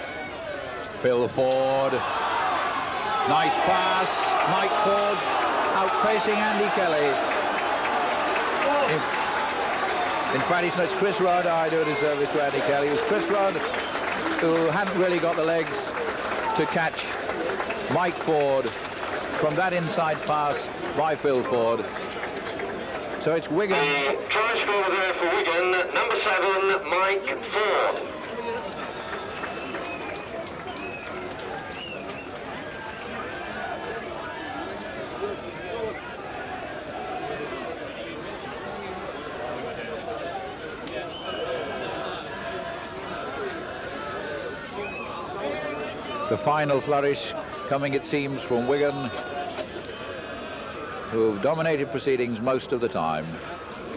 Phil Ford, nice pass, Mike Ford outpacing Andy Kelly. In fact, it's Chris Rudd. I do a disservice to Andy Kelly. It was Chris Rudd who hadn't really got the legs to catch Mike Ford from that inside pass by Phil Ford. So it's Wigan. The try scorer there for Wigan, number 7, Mike Ford. The final flourish coming, it seems, from Wigan, who've dominated proceedings most of the time.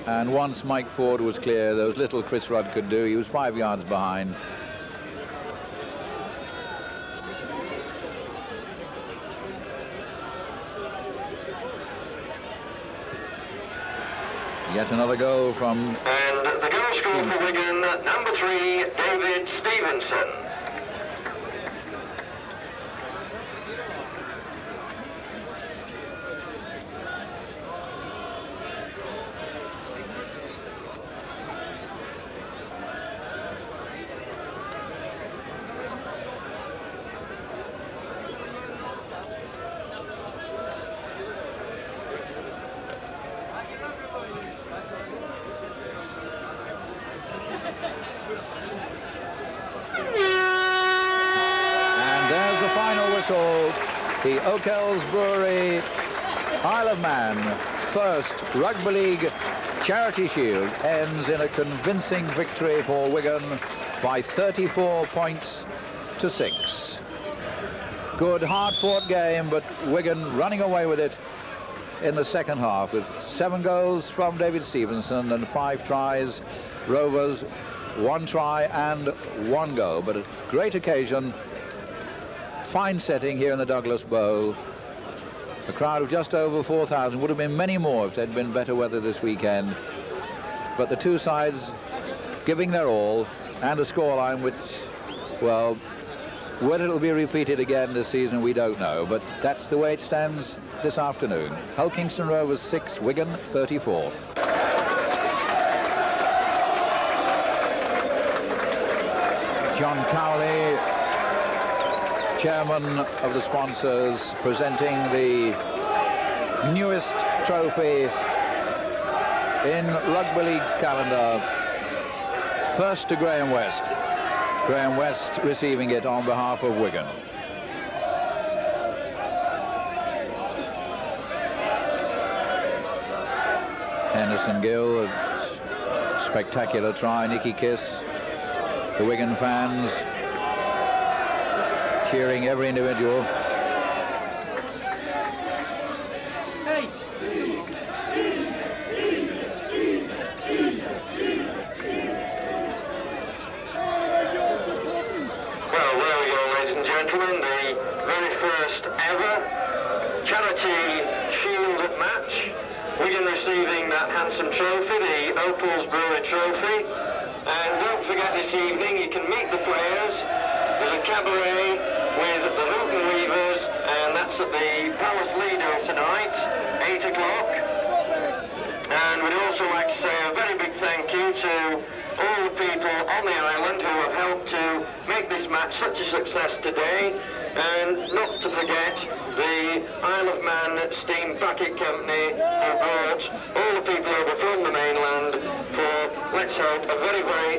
And once Mike Ford was clear, there was little Chris Rudd could do. He was 5 yards behind. Yet another goal from... And the goal scorer for Wigan, number 3, David Stevenson. The O'Kell's Brewery Isle of Man first Rugby League Charity Shield ends in a convincing victory for Wigan by 34 points to 6. Good, hard-fought game, but Wigan running away with it in the second half with 7 goals from David Stevenson and 5 tries. Rovers 1 try and 1 goal, but a great occasion. Fine setting here in the Douglas Bowl. A crowd of just over 4,000. Would have been many more if there'd been better weather this weekend. But the two sides giving their all, and a scoreline which, well, whether it'll be repeated again this season, we don't know. But that's the way it stands this afternoon. Hull Kingston Rovers 6, Wigan 34. John Cowley, chairman of the sponsors, presenting the newest trophy in Rugby League's calendar. First to Graham West. Graham West receiving it on behalf of Wigan. Henderson Gill, a spectacular try. Nicky Kiss. The Wigan fans cheering every individual. Hey. Well, there we go, ladies and gentlemen, the very first ever Charity Shield match. Wigan receiving that handsome trophy, the Opals Brewery Trophy. And don't forget, this evening you can meet the players. There's a cabaret with the Luton Weavers, and that's at the Palace Lido tonight, 8 o'clock. And we'd also like to say a very big thank you to all the people on the island who have helped to make this match such a success today. And not to forget the Isle of Man Steam Packet Company, who brought all the people over from the mainland for, let's hope, a very, very